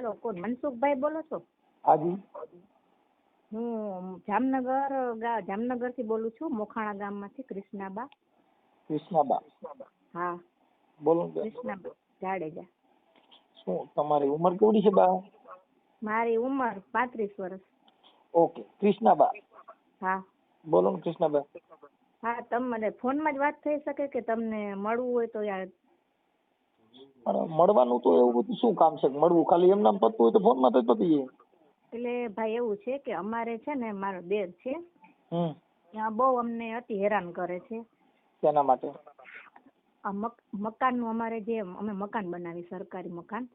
Hello, કોણ મનસુખભાઈ બોલો છો? હાજી. હું જામનગર થી બોલું છું, મોખાણા ગામમાંથી કૃષ્ણાબા. કૃષ્ણાબા? હા બોલો. કૃષ્ણાબા જાડેજા. શું તમારી ઉંમર કેવડી છે બા? મારી ઉંમર 35 વર્ષ. ઓકે કૃષ્ણાબા. હા બોલો ને કૃષ્ણાબા. હા, તમને ફોનમાં જ વાત થઈ શકે કે તમને મળવું હોય તો? યાર મળવાનું તો એવું બધું શું કામ છે? મળવું ખાલી એમ નામ પતતું હોય તો ફોનમાં તો પતી જાય. એટલે ભાઈ એવું છે કે અમારે છે ને મારો દેર છે, ત્યાં બહુ અમને અતિ હેરાન કરે છે. તેના માટે આ મકાન નું અમારે જે અમે મકાન બનાવી સરકારી મકાન,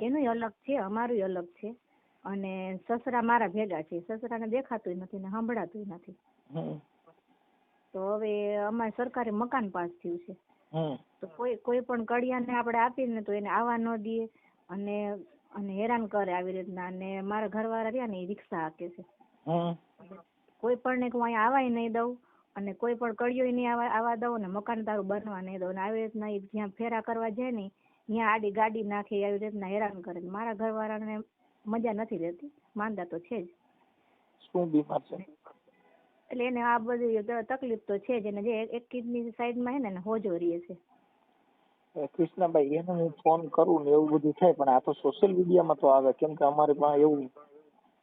એનું અલગ છે, અમારું અલગ છે. અને સસરા મારા ભેગા છે. સસરાને દેખાતું નથી ને સંભળાતું નથી. તો હવે અમારે સરકારી મકાન પાસ થયું છે, તો કોઈ પણ કડિયાને આપણે આપીને તો એને આવવા ન દે અને હેરાન કરે આવી રીતના. અને મારા ઘરવાળા રહ્યા ને એ રિક્ષા હાકે છે. કોઈ પણ ને હું અહીંયા આવાય નહીં દઉં અને કોઈ પણ કડિયો નહીં આવવા દઉં ને મકાન તારું બનવા નહીં દઉં. આવી રીતના જ્યાં ફેરા કરવા જાય ને ત્યાં આડી ગાડી નાખી આવી રીતના હેરાન કરે. મારા ઘરવાળાને મજા નથી રહેતી, માંદા તો છે જ. શું બીમાર છે? એટલે એને આ બધી તકલીફ તો છે જ. એને જે એક કિડની સાઈડમાં છે ને હોજો રહે છે. કૃષ્ણાભાઈ એને હું ફોન કરું ને એવું બધું થાય, પણ આ તો સોશિયલ મીડિયામાં તો આવે. કેમ કે અમારે પાસે એવું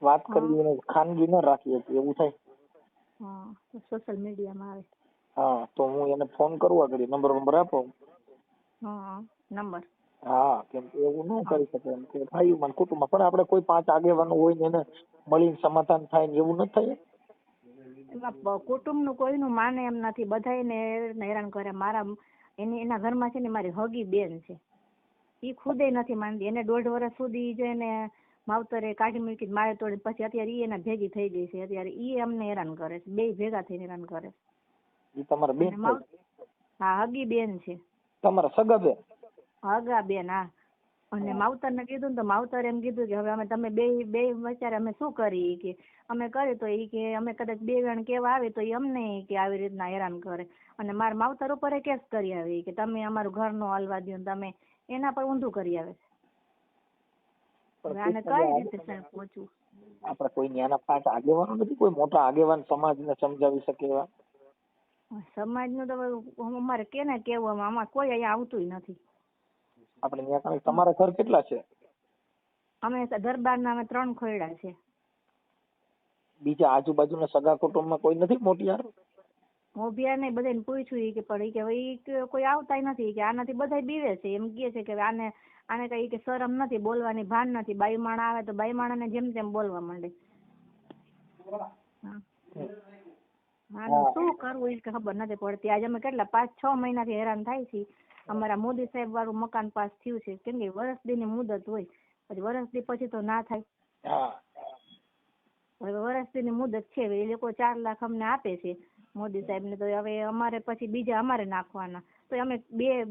વાત કરવી ખાનગી ન રાખી હતી એવું થાય. સોશિયલ મીડિયામાં આવે. હા, તો હું એને ફોન કરવા કરી. નંબર આપો. નંબર? હા, કેમ કે એવું ન કરી શકે એમ કે ભાઈ મને કુટુંબમાં પણ આપણે કોઈ 5 આગેવાનો હોય ને એને મળીને સમાધાન થાય ને એવું ન થાય. એમાં કુટુંબ નું કોઈનું માને એમ નથી, બધાને હેરાન કરે. એના ઘરમાં છે ને મારી હગી બેન છે, ઈ ખુદે નથી માનતી. એને 1.5 વર્ષ સુધી જો એને માવતરે કાઢી મૂકી મારે તોડી, પછી અત્યારે ઈ એના ભેગી થઈ ગઈ છે. અત્યારે ઈ અમને હેરાન કરે છે, બે ભેગા થઈને હેરાન કરે છે. તમારા બેન? હા, હગી બેન છે. તમારા સગા બેન? હગા બેન, હા. અને માવતર ને કીધું ને તો માવતર એમ કીધું કે હવે અમે તમે બે વિચારે અમે શું કરી કે અમે કરી તો ઈ કે અમે કદાચ 2 જણ કેવા આવે તો ઈ અમને કે આવી રીતના હેરાન કરે. અને મારા માવતર ઉપર કેસ કરી આવે કે તમે અમારું ઘર નો હાલવા દો, તમે એના પર ઊંધું કરી આવે છે. આને કઈ રીતે સાહેબ પહોંચવું? આપણે કોઈ ન્યાના 5 આગેવાનો નથી? કોઈ મોટા આગેવાન સમાજને સમજાવી શકે એવા? સમાજ નું તો અમારે કેને કેવું, આમાં કોઈ અહીંયા આવતું નથી. આપણે ત્યાં તમારા ઘર કેટલા છે? અમે દરબારના અમે 3 ખોયડા છે. બીજા આજુબાજુના સગા કુટુંબમાં કોઈ નથી મોટિયાર? મોભિયાર ને બધાને પૂછ્યું કે પણ કે કોઈ આવતા નથી, કે આનાથી બધા બીવે છે. એમ કહે છે કે આને કઈ કે શરમ નથી, બોલવાની ભાન નથી. બાઈ માણા આવે તો બાઈ માણા ને જેમ તેમ બોલવા માંડે. શું કરવું એ ખબર નથી પડતી. આજે અમે કેટલા 5-6 મહિનાથી હેરાન થાય છે. અમારા મોદી સાહેબ વાળું મકાન પાસ થયું છે, કેમ કે વર્ષ ની મુદત હોય, પછી વર્ષ પછી તો ના થાય. હવે વર્ષની મુદત છે, એ લોકો 4 લાખ અમને આપે છે મોદી સાહેબ ને. તો હવે અમારે પછી બીજા અમારે નાખવાના. તો અમે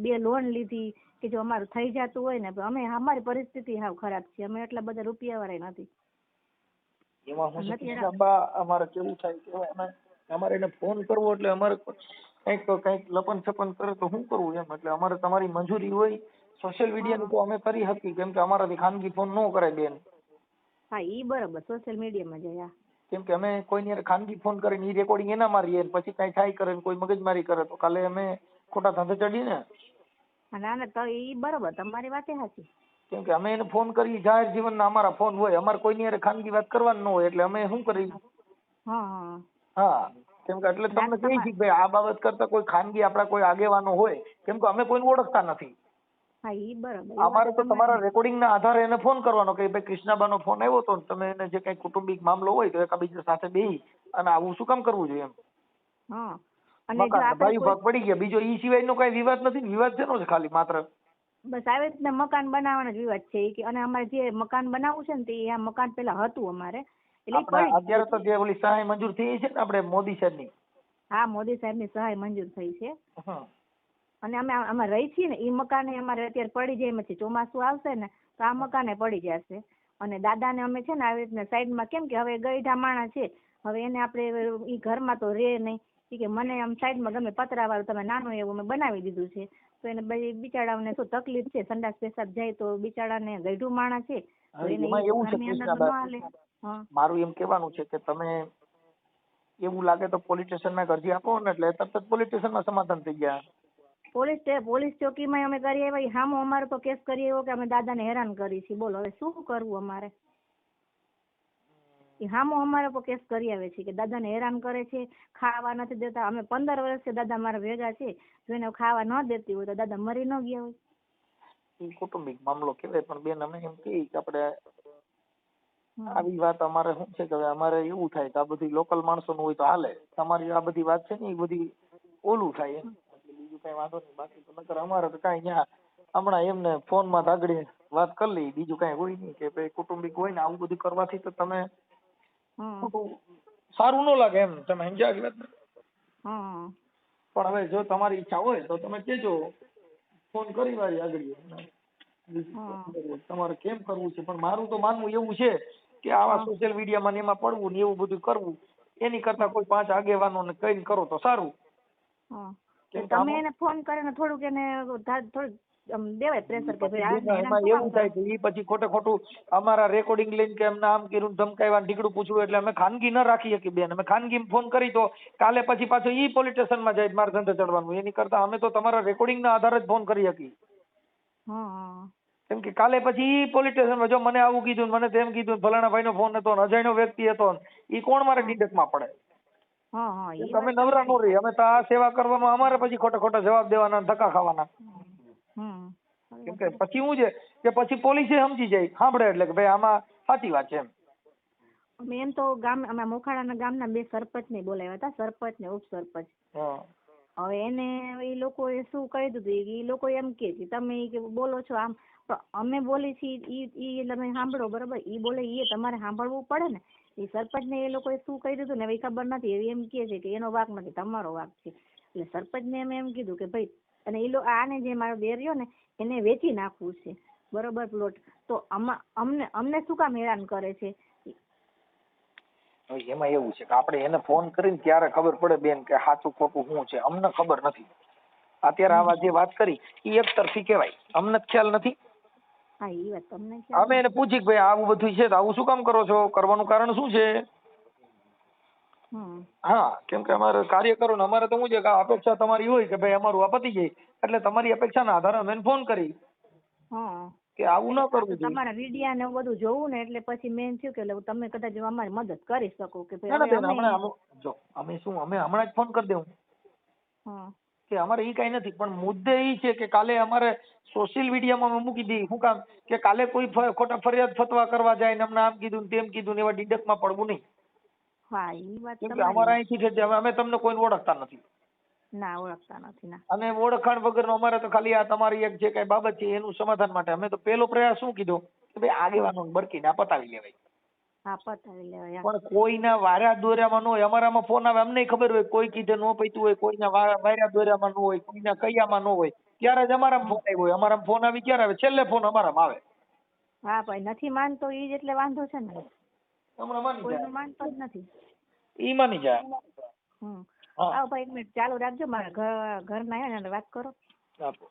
બે લોન લીધી કે જો અમારું થઈ જતું હોય ને. અમે અમારી પરિસ્થિતિ હાવ ખરાબ છે, અમે એટલા બધા રૂપિયા વાળા નથી. અમારે કેવું થાય કે અમારે એને ફોન કરવો એટલે અમારે કઈક લપન છપન કરે તો શું કરવું એમ. એટલે અમારે તમારી મંજૂરી હોય સોશિયલ મીડિયાની તો અમે કરી શકીએ, કેમ કે અમારાથી ખાનગી ફોન ન કરાય બેન. હા, ઈ બરાબર, સોશિયલ મીડિયામાં જાય. કેમ કે અમે કોઈની ખાનગી ફોન કરીને ઈ રેકોર્ડિંગ એના મારીએ, પછી કઈ થાય કરે કોઈ મગજમારી કરે તો કાલે અમે ખોટા ધંધે ચડીએ ને. ના તો ઈ બરાબર, તમારી વાત સાચી. કેમ કે અમે એને ફોન કરી, જાહેર જીવનના અમારા ફોન હોય, અમારે કોઈની હારે ખાનગી વાત કરવાની ન હોય, એટલે અમે શું કરી. હા, કેમ કે એટલે તમને કહી છે ભાઈ આ બાબત કરતા કોઈ ખાનગી આપડા કોઈ આગેવાનો હોય, કેમ કે અમે કોઈને ઓળખતા નથી. અમારે તો તમારા રેકોર્ડિંગ ના આધારે એને ફોન કરવાનો કે ભાઈ કૃષ્ણાબાનો ફોન આવ્યો હતો, તમે એને જે કઈ કુટુંબિક મામલો હોય તો એકાબીજા સાથે બેસી અને આવું શું કામ કરવું જોઈએ એમ. ભાઈ ભાગ પડી ગયા, બીજો ઈ સિવાય નો કઈ વિવાદ નથી. વિવાદ શેનો છે? ખાલી માત્ર બસ આવી રીતના મકાન બનાવવાનો જ વિવાદ છે. અને અમારે જે મકાન બનાવવું છે ને તે આ મકાન પેલા હતું અમારે, એટલે અત્યારે તો જે ઓલી સહાય મંજૂર થઈ છે ને આપણે મોદી સાહેબ ની. હા, મોદી સાહેબ ની સહાય મંજૂર થઈ છે. અને અમે રહી છીએ ને ઈ મકાને અમારે અત્યારે પડી જાય છે. ચોમાસું આવશે ને તો આ મકાને પડી જશે. અને દાદા ને અમે છે ને આવી રીતના સાઈડમાં, કેમ કે હવે ગઈઢા માણસ છે, હવે એને આપણે ઈ ઘરમાં તો રે નહીં. કે મને આમ સાઈડમાં ગમે પતરા વાળું તમે નાનું એવું અમે બનાવી દીધું છે. તો એને બિચારાઓને શું તકલીફ છે, સંડાસ પેશાબ જાય તો બિચારાને ગઈઢું માણસ છે તો એને એવું છે મારું એમ કહેવાનું છે કે તમે એવું લાગે તો પોલીસ સ્ટેશનમાં અરજી આપો ને એટલે તરત જ પોલીસ સ્ટેશનમાં સમાધાન થઈ ગયા. પોલીસ ચોકીમાં અમે કરી આવ્યા, હામો અમારો તો કેસ કરી આવ્યો કે અમે દાદાને હેરાન કરી છે. બોલો હવે શું કરવું અમારે? હામો અમારે પર કેસ કરી આવે છે કે દાદાને હેરાન કરે છે, ખાવા નથી દેતા. અમે 15 વર્ષથી દાદા મારા ભેગા છે, જો એને ખાવા ન દેતી હોય તો દાદા મરી ન ગયા હોય. એ કૌટુંબિક મામલો કહેવાય. પણ બેન અમે એમ કહીએ કે આપણે આવી વાત અમારે શું છે કે અમારે એવું થાય કે આ બધી લોકલ માણસો નું હોય તો હાલે. તમારી આ બધી વાત છે ને એ બધી ઓલું થાય એમ, બીજું કઈ વાંધો નહીં. બાકી તો નકર અમારે તો કઈ ત્યાં હમણાં એમને ફોન માં આગળ વાત કરી લઈ, બીજું કઈ હોય નહીં કે ભાઈ કુટુંબિક હોય ને આવું બધું કરવાથી તો તમે સારું ન લાગે એમ. તમે સમજ્યા વાત ને? પણ હવે જો તમારી ઈચ્છા હોય તો તમે કેજો, ફોન કરી વાળી આગળ તમારે કેમ કરવું છે. પણ મારું તો માનવું એવું છે કે આવા સોશિયલ મીડિયામાં ને એમાં પડવું ને એવું બધું કરવું એની કરતા કોઈ 5 આગેવાનો ને કઈ કરો તો સારું. તમે એને ફોન કરીને થોડુંક એને થોડુંક દેવાય પ્રેશર કે ભાઈ એમાં એવું થાય કે ઈ પછી ખોટું અમારા રેકોર્ડિંગ લઈને કે એમને આમ કર્યું ધમકાવ્યા ઢીકડું પૂછવું એટલે અમે ખાનગી ન રાખી શકીએ બેન. અમે ખાનગી ફોન કરી તો કાલે પછી પાછો ઈ પોલીસ સ્ટેશનમાં જાય મારે ધંધે ચડવાનું. એની કરતા અમે તો તમારા રેકોર્ડિંગ ના આધારે જ ફોન કરી શકીએ. કેમ કે કાલે પછી ઈ પોલીસ સ્ટેશનમાં જો મને આવું કીધું મને તેમ કીધું, ફલાણા ભાઈ નો ફોન હતો, અજાણ્યો વ્યક્તિ હતો, ઈ કોણ મારે ડીડકમાં પડે? તમે નવરા નો રહી. અમે તો આ સેવા કરવામાં અમારે પછી ખોટા જવાબ દેવાના, ધક્કા ખાવાના. કેમ કે પછી શું છે કે પછી પોલીસે સમજી જાય, સાંભળે એટલે કે ભાઈ આમાં સાચી વાત છે એમ. એમ તો અમે મોખાડાના ગામના 2 સરપંચ ને બોલાવ્યા હતા, સરપંચ ને ઉપસરપંચ. હવે એને એ લોકોએ શું કહી દીધું, એ લોકો એમ કે તમે બોલો છો આમ, અમે બોલી છીએ ઈ તમે સાંભળો બરોબર, ઈ બોલે ઈ તમારે સાંભળવું પડે ને. એ સરપંચ ને એ લોકોએ શું કહી દીધું ને એ ખબર નથી, એમ કે છે કે એનો વાંક નથી, તમારો વાંક છે. એટલે સરપંચ ને એમ કીધું કે ભાઈ અને એ આને જે મારો દેર રહ્યો ને એને વેચી નાખવું છે બરોબર પ્લોટ, તો અમને શું કામ હેરાન કરે છે? એમાં એવું છે કે આપણે એને ફોન કરીને ત્યારે ખબર પડે બેન કે સાચું ખોટું શું છે. અમને ખબર નથી. અત્યારે આવા જે વાત કરી એ એક તરફી કહેવાય, અમને ખ્યાલ નથી. અમે એને પૂછી કે ભાઈ આવું બધું છે તો આવું શું કામ કરો છો, કરવાનું કારણ શું છે? હા, કેમ કે અમારે કાર્યકરો ને અમારે તો શું છે કે અપેક્ષા તમારી હોય કે ભાઈ અમારું આ પતી જાય એટલે તમારી અપેક્ષાના આધારે અમે ફોન કરી કે આવું ન કરવું જોઈએ. તમારા વિડિયા ને બધું જોવું ને એટલે પછી મેં થયું કે તમે કદાચ અમારી મદદ કરી શકો કે ભાઈ અમે હમણાં જ ફોન કરી દેવું કે અમારે ઈ કઈ નથી. પણ મુદ્દે ઈ છે કે કાલે અમારે સોશિયલ મીડિયામાં અમે મૂકી દઈએ. શું કામ કે કાલે કોઈ ખોટા ફરિયાદ ફતવા કરવા જાય ને અમને આમ કીધું ને તેમ કીધું ને એવા ડીડકમાં પડવું નહીં. હા, ઈ વાત કેમ કે અમારા અહીંથી છે અમે તમને કોઈને ઓળખતા નથી. ના, ઓળખતા નથી ના. અને ઓળખાણ વગરનો અમારે તો ખાલી આ તમારી એક જે કઈ બાબત છે એનું સમાધાન માટે અમે તો પેલો પ્રયાસ શું કીધો કે ભાઈ આગેવાનો બરકીને આ પતાવી લેવાય. હા, પતાવી લેવાય. પણ કોઈના વાર્યા દોર્યામાં ન હોય. અમારામાં ફોન આવે અમને ખબર હોય, કોઈ કીધે ન પૈતું હોય, કોઈના વાર્યા દોર્યામાં ન હોય, કોઈના કૈયામાં ન હોય, ત્યારે જ અમારામાં ફોન આવ્યો હોય. અમારામાં ફોન આવી ક્યારે આવે? છેલ્લે ફોન અમારામાં આવે. હા ભાઈ, નથી માનતો ઈ જ એટલે વાંધો છે ને. હમણાં માની જાય, કોઈનું માનતો જ નથી. ઈ માની જાય. આવો ભાઈ, 1 મિનિટ ચાલુ રાખજો, મારા ઘરના આયા ને વાત કરો. આપો.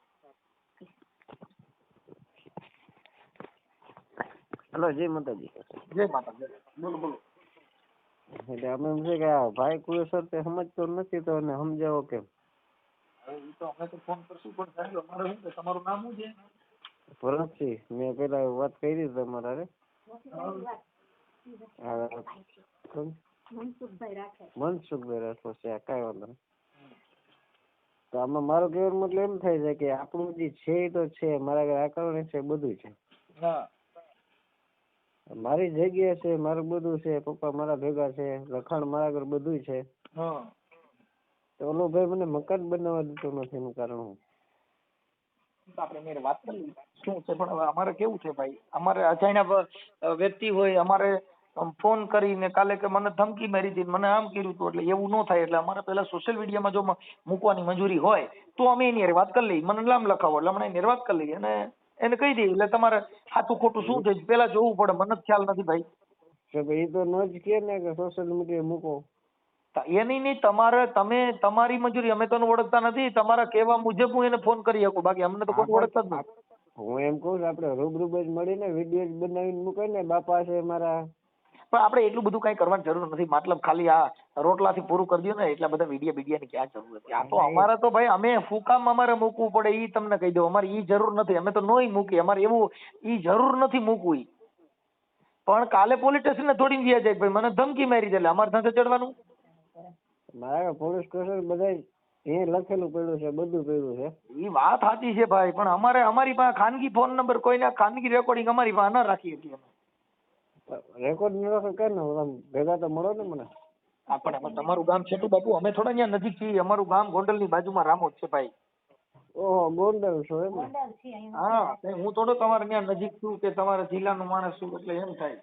હેલો, જય માતાજી. જય માતાજી. બોલો. એટલે અમે એમ છે કે ભાઈ કુરેસર તે સમજતો નથી તો એને સમજાવો કેમ? ઈ તો અમે તો ફોન કરશું પણ સાહેબ અમારે શું છે, તમારું નામ શું છે? ભરતસિંહ. મેં પેલા વાત કરી તમારા રે મનસુખભાઈ રાખો છે, કઈ વાંધો નહીં. તો આમાં મારો કહેવાનો મતલબ એમ થાય છે કે આપણું જે છે એ તો છે, મારા ઘરે આકરણી છે, બધું છે, મારી જગ્યા છે, મારું બધું છે, પપ્પા મારા ભેગા છે, લખાણ મારા ઘર બધું છે. તો ઓલો ભાઈ મને મકાન બનાવવા દેતો નથી, એનું કારણ હું? આપણે વાત કરી શું છે, પણ અમારે કેવું છે ભાઈ, અમારે અજાણ્યા વ્યક્તિ હોય અમારે ફોન કરીને કાલે કે મને ધમકી મારી હતી, મને આમ કર્યું હતું, એટલે એવું ન થાય. એટલે અમારે પેલા સોશિયલ મીડિયામાં જો મૂકવાની મંજૂરી હોય તો અમે એની વાત કરી લઈએ. મને નામ લખાવો એટલે હમણાં એની વાત કરી લઈએ અને એને કહી દઈએ. એટલે તમારે સાચું ખોટું શું છે પેલા જોવું પડે. મને ખ્યાલ નથી ભાઈ. એ તો ન જ કે ને કે સોશિયલ મીડિયા મૂકો. એની નહીં, તમારી મંજૂરી, અમે તો ઓળખતા નથી, તમારા કહેવા મુજબ હું એને ફોન કરી શકું, બાકી અમને તો કોઈ ઓળખતા જ નથી. હું એમ કહું આપણે રૂબરૂ જ મળીને વિડીયો બનાવીને મૂકે ને, બાપા છે મારા. પણ આપણે એટલું બધું કઈ કરવાની જરૂર નથી, મતલબ ખાલી આ રોટલાથી પૂરું કરી દો ને, એટલા બધા વિડીયા ની ક્યાં જરૂર હતી? આ તો અમારે તો ભાઈ, અમે ફૂકામ અમારે મૂકવું પડે ઈ તમને કહી દઉં, અમારે ઈ જરૂર નથી, અમે તો નોય મૂકી, અમારે એવું ઈ જરૂર નથી મૂકવું. પણ કાલે પોલીસ સ્ટેશન થોડી ગયા જાય, ભાઈ મને ધમકી મારી દે એટલે અમારે સાથે ચડવાનું? મારા પોલીસ સ્ટેશન બધા એ લખેલું પડ્યું છે, બધું પડ્યું છે. ઈ વાત સાચી છે ભાઈ, પણ અમારી પાસે ખાનગી ફોન નંબર, કોઈના ખાનગી રેકોર્ડિંગ અમારી પાસે ન રાખી શકીએ અમે. રેકોર્ડ ન રાખો કે ને ભેગા તો મળો ને મને. પણ તમારું ગામ છેટું બાપુ, અમે થોડા ત્યાં નજીક છીએ, અમારું ગામ ગોંડલ ની બાજુમાં રામોદ છે ભાઈ. ઓહો, ગોંડલ છો એમ? હા, હું થોડો તમારે ત્યાં નજીક છું કે તમારા જિલ્લાનો માણસ છું એટલે એમ થાય.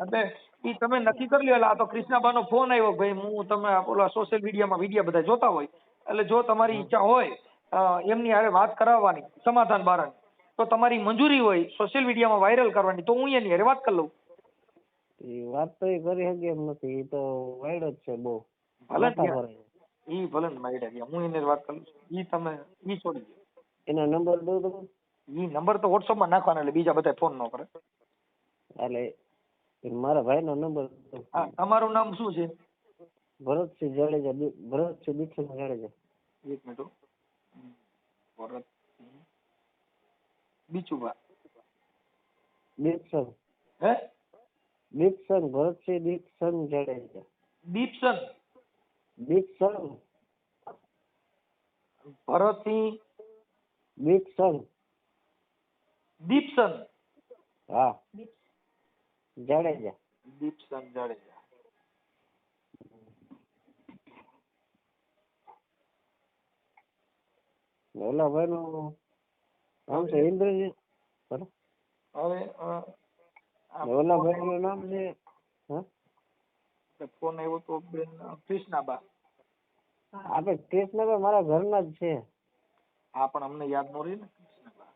એટલે ઈ તમે નક્કી કરી લ્યો. એટલે આ તો કૃષ્ણાબાનો ફોન આવ્યો, ભાઈ હું તમે ઓલા સોશિયલ મીડિયામાં વિડીયો બધા જોતા હોય, એટલે જો તમારી ઈચ્છા હોય એમની હારે વાત કરાવવાની સમાધાન બારણ, તો તમારી મંજૂરી હોય સોશિયલ મીડિયામાં વાયરલ કરવાની, તો હું એની હારે વાત કરી લઉં. વાત તો એ કરી શકે એમ નથી, એ તો વાયડ જ છે બહુ. ભલે ઈ ભલે મારી હું એને વાત કરું છું, ઈ તમે ઈ છોડી દો. એના નંબર દઉં તમે? ઈ નંબર તો વોટ્સઅપમાં નાખવાના, એટલે બીજા બધા ફોન ન કરે. એટલે મારા ભાઈનો નંબર. તમારું નામ શું છે? ભરતસિંહ જાડેજા. ભરતસિંહ દીક્ષિત જાડેજા. એક મિનિટ. ભરતસિંહ બીચુભા દીક્ષણ. હે? દીક્ષણ. ભરતસિંહ દીક્ષણ જાડેજા. દીપસન. દીક્ષણ. ભરતસિંહ દીક્ષણ. દીપસન. હા, જાડેજા. દીપસન જાડેજા. ઓલા ભાઈ નું નામ છે ઇન્દ્રજીત. હવે ઓલા ભાઈ નું નામ છે ફોન આવ્યો તો બેન કૃષ્ણાબા. આપણે કૃષ્ણબા મારા ઘરના જ છે. હા, પણ અમને યાદ ન રહી ને કૃષ્ણબા.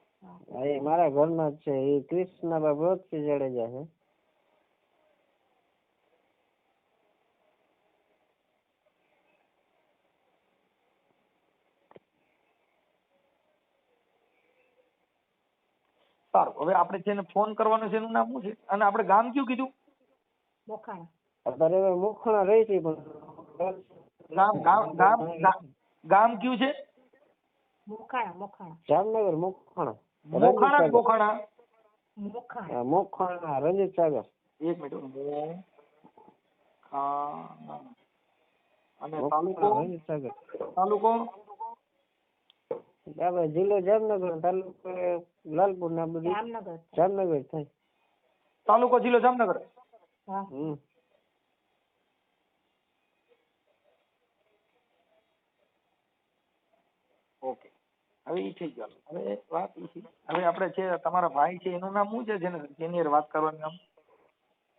એ મારા ઘરના જ છે. એ કૃષ્ણબા ભરતસિંહ જાડેજા છે. સારું, હવે આપણે જેને ફોન કરવાનો છે એનું નામ શું છે, અને આપણે ગામ કયું કીધું? મોખાણા. અત્યારે મોખાણા રહી છે, પણ ગામ કયું છે? મોખાણા. જામનગર. મોખાણા. મોખાણા રંજીત સાગર. એક મિનિટ. અને તાલુકો? રંજીત સાગર. તાલુકો આપણે જિલ્લો જામનગર, તાલુકો લાલપુર ના બધું જામનગર થાય. તાલુકો જિલ્લો જામનગર. ઓકે, હવે ઈ થઈ ગયું. હવે વાત ઈ છે, હવે આપણે છે તમારા ભાઈ છે એનું નામ શું છે જેની વાત કરવાનું નામ?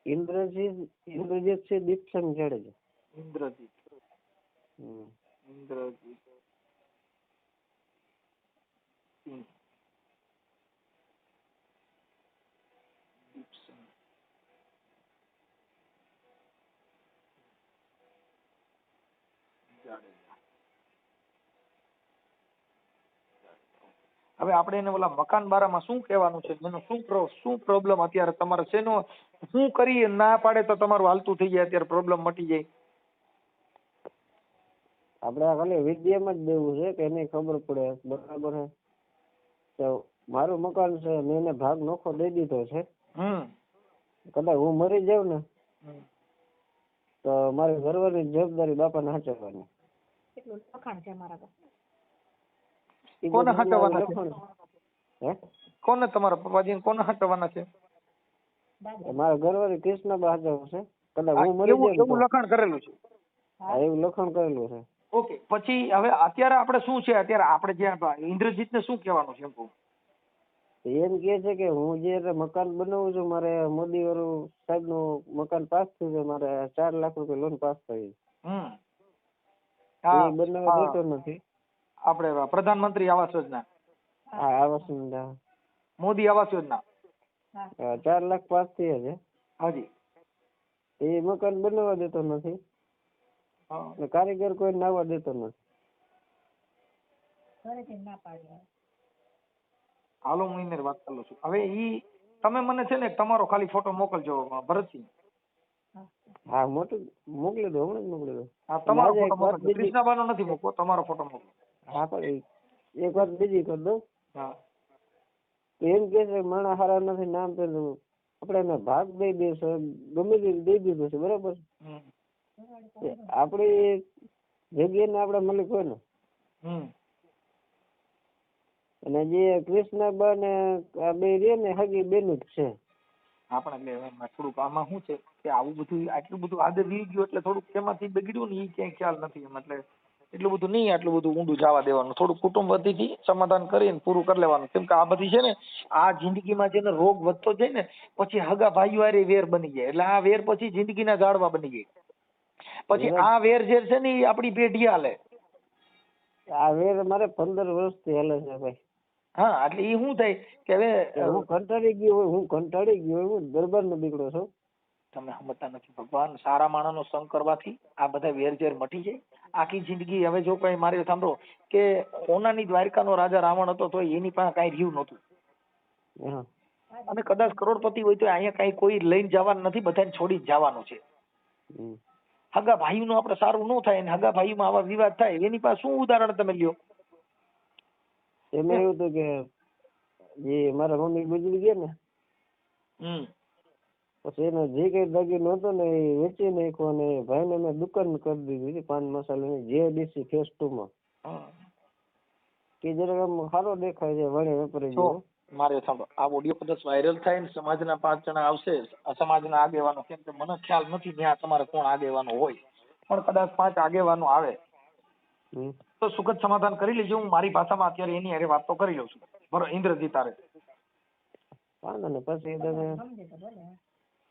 ઇન્દ્રજીત છે દીપસન જાડેજા. ઇન્દ્રજીત. હવે આપણે એને ઓલા મકાન બારામાં શું કહેવાનું છે, એનો શું પ્રોબ્લેમ અત્યારે તમારે શેનો શું કરી ના પાડે તો તમારું હાલતું થઈ જાય, અત્યારે પ્રોબ્લેમ મટી જાય? આપણે ખાલી વિદ્યામાં જ દેવું છે કે એને ખબર પડે. બરાબર છે. તો મારું મકાન છે, મેં એને ભાગ નોખો દઈ દીધો છે. કદાચ હું મરી જાઉં ને તો મારી ઘરવાળી જવાબદારી બાપાને સાચવવાની. કેટલું લખાણ છે મારા પાસે? કોને સાચવવાના છે? કોને તમારા પપ્પાજી કોને સાચવવાના છે? મારા ઘરવાળી કૃષ્ણબા સાચવશે. કદાચ હું મરી જાઉં એવું લખાણ કરેલું છે? એવું લખાણ કરેલું છે. ઓકે, પછી હવે અત્યારે આપણે શું છે, અત્યારે આપણે જે ઇન્દ્રજીતને શું કહેવાનું છે? એમ કે છે કે હું જે મકાન બનાવું છું, મારે મોદી વાળું સાહેબ નું મકાન પાસ થયું છે, મારે 4 લાખ રૂપિયા લોન પાસ થઈ. બનાવવા દેતો નથી. આપણે પ્રધાનમંત્રી આવાસ યોજના. હા, આવાસ યોજના. મોદી આવાસ યોજના. 4 લાખ પાસ થયા છે. હાજી. એ મકાન બનાવવા દેતો નથી ને કારીગર કોઈ નાવા દેતો નથી. હાલો હું એને વાત કરું છું. હવે ઈ તમે મને છે ને તમારો ખાલી ફોટો મોકલજો ભરતસિંહ. હા મોકલી દો, હમણાં જ મોકલી દો. હા તમારો ફોટો મોકલજો, કૃષ્ણાબાનો નથી મોકલો, તમારો ફોટો મોકલો. હા પણ એક વાત બીજી કરી દઉં. હા એમ કે છે માણસ હારા નથી, નામ તો આપણે એને ભાગ દઈ દઈશું, ગમે તે દઈ દીધું છે બરાબર. આપડી જગ્યા ને આપડે મલિક હોય ને, અને જે કૃષ્ણબા ને આ બે રે ને હગી બેનું જ છે. આપણે એટલે થોડુંક આમાં શું છે કે આવું બધું આટલું બધું આગળ વી ગયું એટલે થોડુંક એમાંથી બગડ્યું ને એ ક્યાંય ખ્યાલ નથી એમ. એટલે એટલું બધું નહીં, આટલું બધું ઊંડું જવા દેવાનું, થોડું કુટુંબ વતીથી સમાધાન કરીને પૂરું કરી લેવાનું. કેમ કે આ બધી છે ને આ જિંદગીમાં જેને રોગ વધતો જાય ને પછી હગા ભાઈઓ હારે વેર બની જાય, એટલે આ વેર પછી જિંદગીના ઝાડવા બની જાય. પછી આ વેર જે છે ને એ આપણી પેઢી હાલે. આ વેર મારે 15 વર્ષથી હાલે છે ભાઈ. હા એટલે એ શું થાય કે હવે હું કંટાળી ગયો હોય, હું દરબાર નો દીકરો છું. તમે સમજતા નથી. ભગવાન સારા માણસનો સંગ કરવાથી આ બધા વેરઝેર મટી જાય. આખી જિંદગી હવે જો કઈ મારે સાંભળો કે સોનાની દ્વારકાનો રાજા રાવણ હતો તો એની પાસે કઈ રહ્યું નતું, અને કદાચ કરોડપતિ હોય તો અહીંયા કઈ કોઈ લઈને જવાનું નથી, બધાને છોડી જ જવાનું છે. હગા ભાઈનું આપણે સારું ન થાય ને હગા ભાઈમાં આવા વિવાદ થાય, એની પાસે શું ઉદાહરણ તમે લ્યો? એમાં એવું હતું કે જે મારા મમ્મી ગુજરી ગયા ને, પછી એનો જે કઈ દાગીનો હતો ને એ વેચી નાખ્યો, અને ભાઈ ને મેં દુકાન કરી દીધી હતી પાન મસાલાની JDC ફેસ 2 માં. કે જરાક આમ સારો દેખાય છે, વણે વેપારી જેવો. મારે સાંભળો, આ ઓડિયો કદાચ વાયરલ થાય ને સમાજના 5 જણા આવશે, સમાજના આગેવાનો, કેમ કે મને ખ્યાલ નથી ત્યાં તમારે કોણ આગેવાનો હોય, પણ કદાચ 5 આગેવાનો આવે તો સુખદ સમાધાન કરી લેજો. હું મારી ભાષામાં અત્યારે એની હારે વાત તો કરી લઉં છું. બરોબર ઇન્દ્રજીત તારે વાંધો ને પછી તમે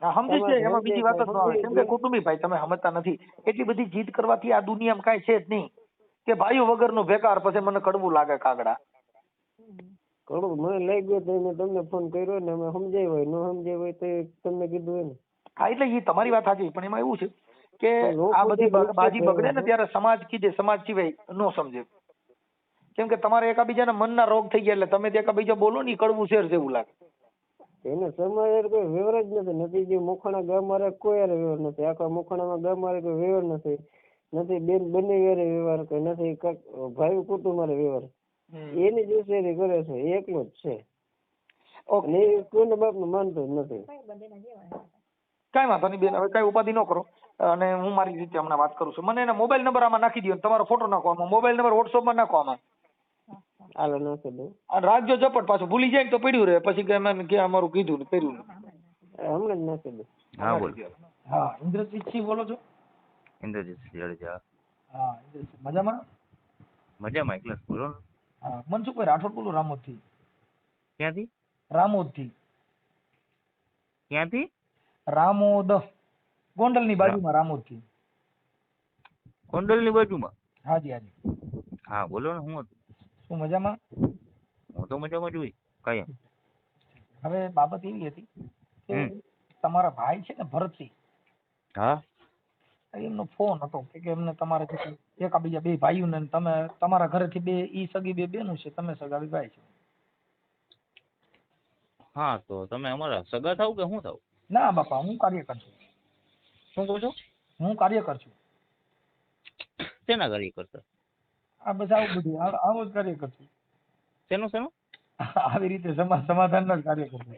સમજી છે, એમાં બીજી વાત જ ન આવે. કેમ કે કુટુંબી ભાઈ તમે સમજતા નથી, એટલી બધી જીદ કરવાથી આ દુનિયામાં કાંઈ છે જ નહીં. કે ભાઈઓ વગરનો બેકાર, પછી મને કડવું લાગે કાગડા. કડવું મને લઈ ગયો તો મેં તમને ફોન કર્યો ને, અમે સમજાય હોય ન સમજાય હોય તો તમને કીધું હોય ને. હા એટલે એ તમારી વાત સાચી, પણ એમાં એવું છે કે આ બધી બાજી બગડે ને ત્યારે સમાજ કીધે, સમાજ સિવાય ન સમજે. કેમ કે તમારે એકાબીજાના મનના રોગ થઈ ગયા એટલે તમે એકાબીજા બોલો ને કડવું શેર જેવું લાગે. એને સમાજ કોઈ વ્યવહાર જ નથી. જે મોખાણા ગામ વાળા કોઈ યાર વ્યવહાર નથી, આખા મોખાણામાં ગામ વાળા કોઈ વ્યવહાર નથી બેન બંને યારે વ્યવહાર કોઈ નથી, ભાઈ કુટુંબ વાળે વ્યવહાર એની જે કરે છે એકલો જ છે. અને કોઈના બાપ નું માનતો જ નથી. કઈ વાંધો નહીં બેન, હવે કઈ ઉપાધિ ન કરો, અને હું મારી રીતે હમણાં વાત કરું છું. મને એના મોબાઈલ નંબર આમાં નાખી દો, તમારો ફોટો નાખો આમાં, મોબાઈલ નંબર WhatsApp માં નાખો આમાં. હાલો નાખી દઉં. અને રાખજો ઝપટ, પાછું ભૂલી જાય તો પડ્યું રહે પછી કે મેં કે અમારું કીધું ને કર્યું. હમણાં જ નાખી દઉં. હા બોલો. હા ઇન્દ્રજીત સિંહ બોલો છો? ઇન્દ્રજીત જાડેજા. હા ઇન્દ્રજીત મજામાં? મજામાં એકલા બોલો. હા મનસુખભાઈ રાઠોડ બોલો, રામોદ થી. ક્યાંથી? રામોદ થી. ક્યાંથી? રામોદ, ગોંડલ ની બાજુમાં રામોદ થી. ગોંડલ ની બાજુમાં? હાજી હાજી. હા બોલો ને, હું હતું? શું મજામાં? હું તો મજામાં જ હોય કાયમ. હવે બાબત એવી હતી કે તમારા ભાઈ છે ને ભરતસિંહ, હા એમનો ફોન હતો કે એમને તમારે એકાબીજા બે ભાઈઓ ને તમે તમારા ઘરેથી બે ઈ સગી બે બેનું છે, તમે સગાવી ભાઈ છે. હા તો તમે અમારા સગા થાવ કે શું થાવ? ના બાપા, હું કાર્યકર છું. શું કહો છો? હું કાર્યકર છું. શેના કાર્યકર છો? આ બસ આવું બધું આવું જ કાર્યકર છું. શેનું શેનું? આવી રીતે સમાધાનના જ કાર્યકર છું.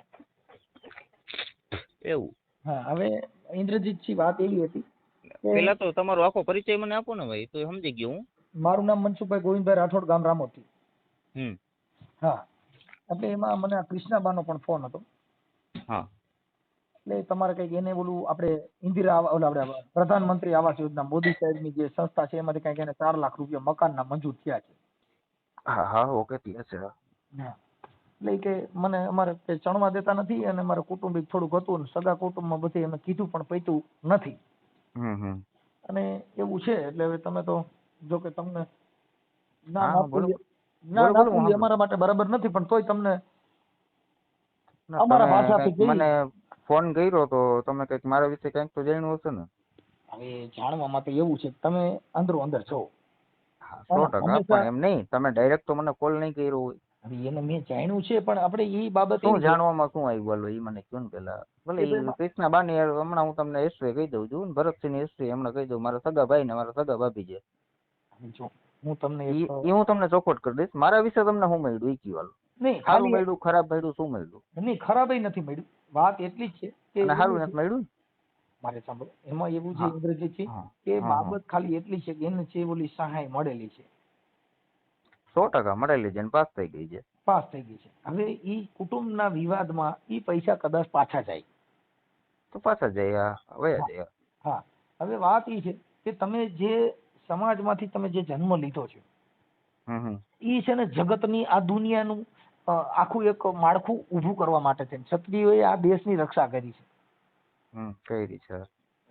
એવું? હા હવે ઇન્દ્રજીતસિંહ વાત એવી હતી, પેલા તો તમારો આખો પરિચય મને આપો ને ભાઈ, તો સમજી ગયો હું. મારું નામ મનસુખભાઈ ગોવિંદભાઈ રાઠોડ, ગામ રામોદથી. હા એટલે એમાં મને કૃષ્ણાબાનો પણ ફોન હતો. હા એટલે તમારે કઈક એને ઓલું આપણે ઇન્દિરા ઓલા આપણે પ્રધાનમંત્રી આવાસ યોજના મોદી સાહેબની જે સંસ્થા છે એમાંથી કઈક એને 4 લાખ રૂપિયા મકાનના મંજૂર થયા છે. હા હા ઓકે થયા છે. હા એટલે કે મને અમારે કઈ ચણવા દેતા નથી, અને મારે કુટુંબિક થોડુંક હતું ને સગા કુટુંબમાં બધી એમને કીધું પણ પૈતું નથી. અને એવું છે એટલે હવે તમે તો જો કે તમને ના અમારા માટે બરાબર નથી, પણ તોય તમને અમારા ભાષાથી મને ફોન કર્યો તો તમે કંઈક મારા વિશે કંઈક તો જાણ્યું હશે ને? હવે જાણવામાં તો એવું છે કે તમે અંદરો અંદર છો. 100%. પણ એમ નહીં, તમે ડાયરેક્ટ તો મને કોલ નહીં કર્યો હોય. હવે એને મેં જાણ્યું છે, પણ આપણે એ બાબત શું જાણવામાં શું આવ્યું બોલો એ મને કહો ને પેલા. ભલે એ કૃષ્ણા બાની હમણાં હું તમને હિસ્ટ્રી કહી દઉં છું, ભરતસિંહની હિસ્ટ્રી હમણાં કહી દઉં. મારા સગા ભાઈ ને મારા સગા ભાભી છે. જો હું તમને હું તમને ચોખવટ કરી દઈશ. મારા વિશે તમને શું મળ્યું એ કહેવાનું. નહીં સારું મળ્યું, ખરાબ મળ્યું, શું મળ્યું? નહીં, ખરાબ નથી મળ્યું. વાત એટલી જ છે કે સારું નથી મળ્યું. મારે સાંભળો, એમાં એવું છે ઇન્દ્રજીત છે કે બાબત ખાલી એટલી છે કે એને છે ઓલી સહાય મળેલી છે. 100% મળેલી છે, પાસ થઈ ગઈ છે. પાસ થઈ ગઈ છે. હવે ઈ કુટુંબના વિવાદમાં ઈ પૈસા કદાચ પાછા જાય તો પાછા જાય, વયા જાય. હા, હવે વાત ઈ છે કે તમે જે સમાજમાંથી તમે જે જન્મ લીધો છે, ઈ છે ને જગતની આ દુનિયાનું આખું એક માળખું ઊભું કરવા માટે છે. ક્ષત્રિયોએ આ દેશની રક્ષા કરી છે. કરી છે.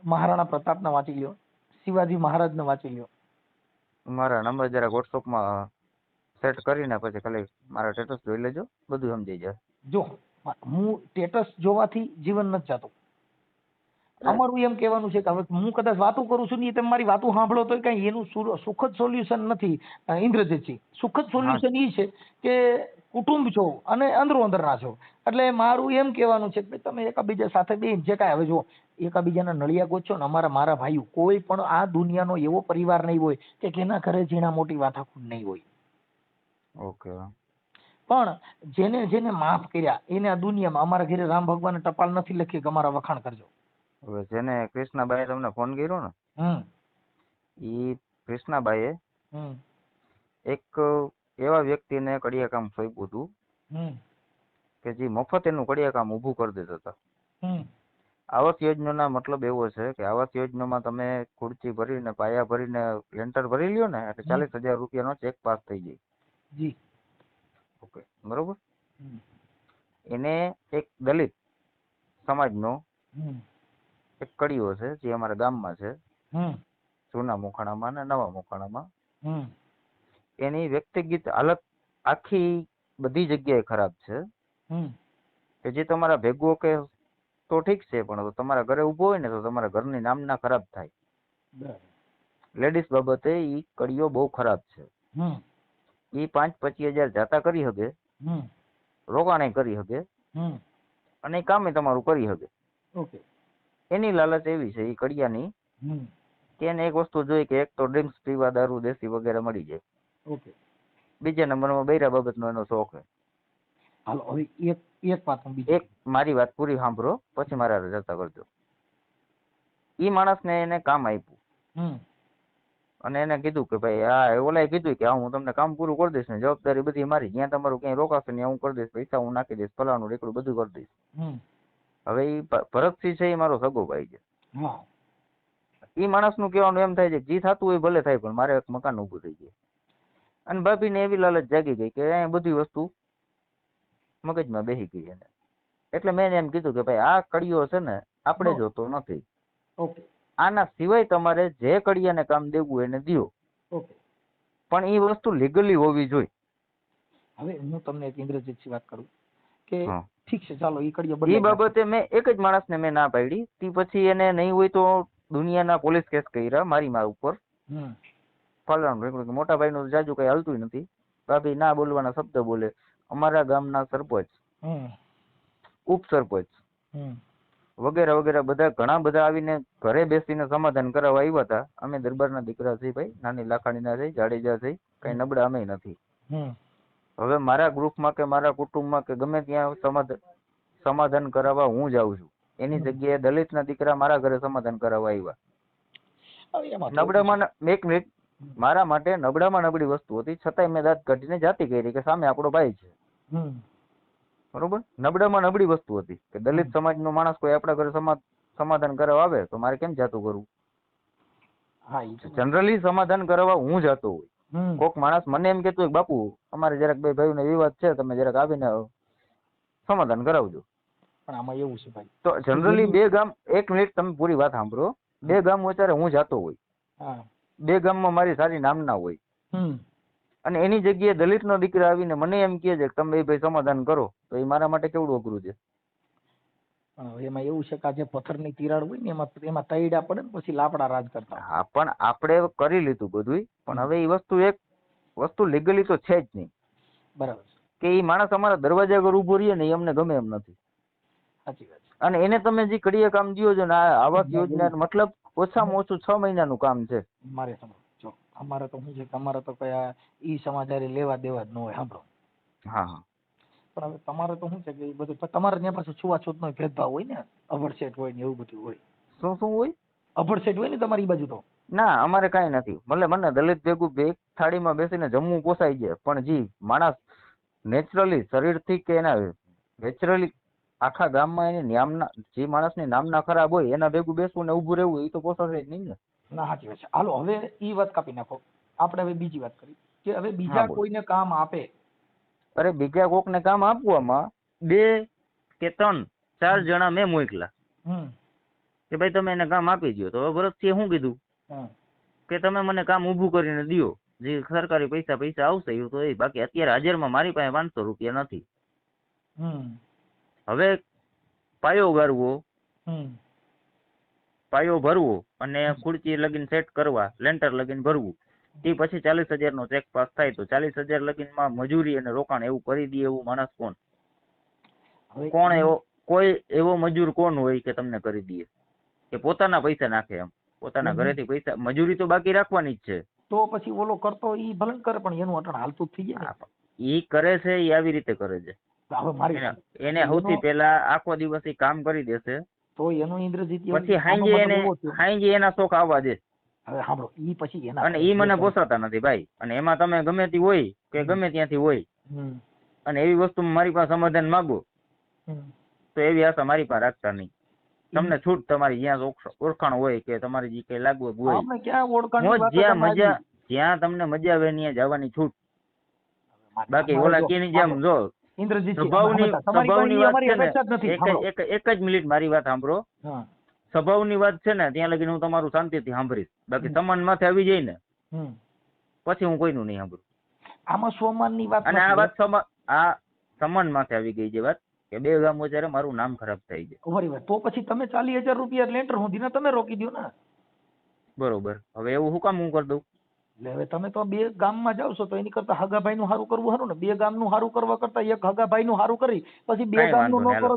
મહારાણા પ્રતાપને વાંચી લ્યો, શિવાજી મહારાજને વાંચી લ્યો. મારા નંબર જરા વોટ્સઅપમાં સેટ કરીને પછી ખાલી મારા સ્ટેટસ જોઈ લેજો, બધું સમજી જાય. જો હું સ્ટેટસ જોવાથી જીવન નથી જતું. અમારું એમ કહેવાનું છે કે હવે હું કદાચ વાતો કરું છું ને તમે મારી વાતો સાંભળો તો કઈ એનું સુખદ સોલ્યુશન નથી ઇન્દ્રજીતજી. સુખદ સોલ્યુશન એ છે કે કુટુંબ છો અને અંદરો અંદરના છો. એટલે મારું એમ કહેવાનું છે કે તમે એકાબીજા સાથે બેન જે કાંઈ હવે જો એકાબીજાના નળિયા ગોચો ને. મારા ભાઈઓ કોઈ પણ આ દુનિયાનો એવો પરિવાર નહીં હોય કે જેના ઘરે ઝીણા મોટી વાતાખૂટ નહીં હોય. ઓકે. પણ જેને જેને માફ કર્યા એને આ દુનિયામાં અમારા ઘરે રામ ભગવાને ટપાલ નથી લખી કે અમારા વખાણ કરજો. હવે જેને કૃષ્ણાબાઈએ તમને ફોન કર્યો ને, એ કૃષ્ણાબાઈએ એક એવા વ્યક્તિને કડિયા કામ સોંપ્યું હતું કે જે મફત એનું કડિયા કામ ઊભું કરી દેતા હતા. આવાસ યોજનાનો મતલબ એવો છે કે આવાસ યોજનામાં તમે ખુરચી ભરીને પાયા ભરીને લેન્ટર ભરી લ્યો ને એટલે 40,000 રૂપિયાનો ચેક પાસ થઈ જાય. જી ઓકે, બરોબર. એને એક દલિત સમાજનો એક કડીઓ છે જે અમારા ગામમાં છે, જૂના મોખાણામાં ને નવા મોખાણામાં. એની વ્યક્તિગત હાલત આખી બધી જગ્યાએ ખરાબ છે કે જે તમારા ભેગો કે તો ઠીક છે, પણ તમારા ઘરે ઉભો હોય ને તો તમારા ઘરની નામના ખરાબ થાય. લેડીઝ બાબતે ઈ કડીઓ બહુ ખરાબ છે. ઈ 5-25 હજાર જાતા કરી શકે, રોકાણે કરી શકે અને કામે તમારું કરી શકે. ઓકે. એની લાલચ એવી છે એ કડિયાની કે એને એક વસ્તુ જોઈ કે એક તો ડ્રિંક્સ પીવા, દારૂ, દેશી વગેરે મળી જાય. ઓકે. બીજા નંબરમાં બૈરા બાબતનો એનો શોખ છે. હાલો હવે એક વાત એક મારી વાત પૂરી સાંભળો પછી મારા રજતા કરજો. ઈ માણસને એને કામ આપ્યું અને એને કીધું કે ભાઈ આ ઓલાએ કીધું કે હું તમને કામ પૂરું કરી દઈશ ને જવાબદારી બધી મારી, જ્યાં તમારું ક્યાંય રોકાશે ત્યાં હું કરી દઈશ, પૈસા હું નાખી દઈશ, ફલાણું રેકડું બધું કરી દઈશ. હવે ઈ ભરતસિંહ છે એ મારો સગો ભાઈ છે. ઈ માણસનું કહેવાનું એમ થાય છે કે જે થતું હોય ભલે થાય, પણ મારે એક મકાન ઊભું થઈ જાય. અને ભાભીને એવી લાલચ જાગી ગઈ કે અહીંયા બધી વસ્તુ મગજમાં બેસી ગઈ એને. એટલે મેં એમ કીધું કે ભાઈ આ કડીઓ છે ને આપણે જોતો નથી. આના સિવાય તમારે જે કડિયાને કામ દેવું એને દો, પણ એ વસ્તુ લીગલી હોવી જોઈએ. હવે હું તમને એક ઇન્દ્રજીતથી વાત કરું કે ઠીક છે ચાલો એ કડિયો એ બાબતે મેં એક જ માણસને મેં ના પાડી. તે પછી એને નહીં હોય તો દુનિયાના પોલીસ કેસ કર્યા મારી માં ઉપર. ફલાણું મોટા ભાઈ નું જાજુ કઈ હાલતું નથી. ભાભી ના બોલવાના શબ્દ બોલે. અમારા ગામના સરપંચ, ઉપસરપંચ વગેરે વગેરે બધા ઘણા બધા આવીને ઘરે બેસીને સમાધાન કરાવવા આવ્યા હતા. અમે દરબારના દીકરા છે ભાઈ, નાની લાખાણીના છે, જાડેજા છે, કઈ નબળા અમે નથી. હવે મારા ગ્રુપમાં કે મારા કુટુંબમાં કે ગમે ત્યાં સમાધાન કરાવવા હું જાઉં છું. એની જગ્યાએ દલિતના દીકરા મારા ઘરે સમાધાન કરાવવા આવ્યા. નબળામાં એક મિનિટ, મારા માટે નબળામાં નબળી વસ્તુ હતી છતાંય મેં દાંત કાઢીને જાતિ કરી કે સામે આપણો ભાઈ છે. બરોબર. નબળામાં નબળી વસ્તુ હતી કે દલિત સમાજનો માણસ કોઈ આપણા ઘરે સમાધાન કરવા આવે તો મારે કેમ જાતું કરવું. જનરલી સમાધાન કરવા હું જાતો હોય. કોક માણસ મને એમ કેતું હોય બાપુ અમારે જરાક બે ભાઈઓને વિવાદ છે, તમે જરાક આવીને સમાધાન કરાવજો. પણ આમાં એવું છે ભાઈ, તો જનરલી બે ગામ, એક મિનિટ તમે પૂરી વાત સાંભળો, બે ગામ વચ્ચે હું જાતો હોય, બે ગામમાં મારી સારી નામના હોય, અને એની જગ્યાએ દલિતનો દીકરા આવીને મને એમ કહે છે કે તમે ભાઈ સમાધાન કરો, તો એ મારા માટે કેવડું અઘરું છે. એમાં એવું છે કે આ જે પથ્થરની તિરાડ હોય ને એમાં તૈડા પડે ને પછી લાપડા રાજ કરતા. હા, પણ આપણે કરી લીધું બધું, પણ હવે એ વસ્તુ લીગલી તો છે જ નહીં. બરાબર કે એ માણસ અમારા દરવાજા આગળ ઉભો રહીએ ને એ અમને ગમે એમ નથી. સાચી વાત છે. અને એને તમે જે કડીએ કામ દો છો ને, આ આવાસ યોજના મતલબ ઓછામાં ઓછું 6 મહિનાનું કામ છે. મારે સમજો અમારે તો શું છે કે અમારે તો કયા ઈ સમાચારી લેવા દેવા જ ન હોય. સાંભળો. હા. પણ હવે તમારે તો શું છે કે એ બધું તમારે ત્યાં પાછું છૂવાછૂત નો ભેદભાવ હોય ને, અભડસેટ હોય ને એવું બધું હોય. શું હોય? અભડસેટ હોય ને તમારી બાજુ તો. ના, અમારે કઈ નથી. મને દલિત ભેગું એક થાળીમાં બેસીને જમવું પોસાય છે, પણ જે માણસ નેચરલી શરીરથી કે એના નેચરલી આખા ગામમાં એની નામના જે માણસની નામના ખરાબ હોય એના ભેગું બેસવું ને ઉભું રહેવું એ તો પોસાશે જ નહીં ને. ના, સાચી વાત છે. હાલો હવે ઈ વાત કાપી નાખો. આપણે હવે બીજી વાત કરી કે હવે બીજા કોઈને કામ આપે. અરે બીજા કોકને કામ આપવામાં 2 કે 3 4 જણા મેં મોકલા કે ભાઈ તમે એને કામ આપી દો. તો ભરતસિંહે શું કીધું કે તમે મને કામ ઊભું કરીને દો, જે સરકારી પૈસા આવશે એવું તો એ. બાકી અત્યારે હાજરમાં મારી પાસે 500 રૂપિયા નથી. હવે પાયો ગાળવો, પાયો ભરવો અને ખુરચી લગીન સેટ કરવા, લેન્ટર લગીન ભરવું, તે પછી 40,000 નો ચેક પાસ થાય. તો 40,000 લગીનમાં મજૂરી અને રોકાણ એવું કરી દે એવું માણસ કોણ? કોઈ એવો મજૂર કોણ હોય કે તમને કરી દે કે પોતાના પૈસા નાખે? એમ પોતાના ઘરેથી પૈસા, મજૂરી તો બાકી રાખવાની જ છે. તો પછી ઓલો કરતો ઈ ભલે કરે, પણ એનું અટણ હાલતું થઈ જાય. ઈ કરે છે ઈ આવી રીતે કરે છે. એને સૌથી પહેલા આખો દિવસ કામ કરી દેશે, તો એનું ઇન્દ્રજીત પછી હાંજે એના શોખ આવવા દે. હવે સાંભળો, ઈ પછી અને ઈ મને પોસાતા નથી ભાઈ. અને એમાં તમે ગમે તે હોય કે ગમે ત્યાંથી હોય અને એવી વસ્તુ મારી પાસે સમાધાન માંગો તો એવી આશા મારી પાસે રાખતા નહીં. તમને છૂટ તમારી જ્યાં ઓળખાણ હોય કે તમારી જે કઈ લાગવગ હોય, જ્યાં તમને મજા આવે ત્યાં જવાની છૂટ. બાકી ઓલા કેની જેમ જો સ્વભાવની વાત છે ને, એક જ મિનિટ મારી વાત સાંભળો. સ્વભાવની વાત છે ને ત્યાં લગીને હું તમારું શાંતિથી સાંભળીશ. બાકી સમાન માથે આવી જાય ને પછી હું કોઈનું નહીં સાંભળું. આમાં સ્વમાનની વાત, અને આ વાત આ સમાન માથે આવી ગઈ છે વાત કે 2 ગામ વચ્ચે મારું નામ ખરાબ થઈ જાય. તો પછી તમે 40,000 રૂપિયા લેન્ટર સુધી તમે રોકી દો ને. બરોબર. હવે એવું શું કામ હું કરી દઉં? એટલે હવે તમે તો 2 ગામમાં જાવ છો તો એની કરતા હગાભાઈ નું સારું કરવું સારું ને. 2 ગામનું સારું કરવા કરતા એક હગાભાઈ નું સારું કરી પછી 2 ગામનું ન કરો.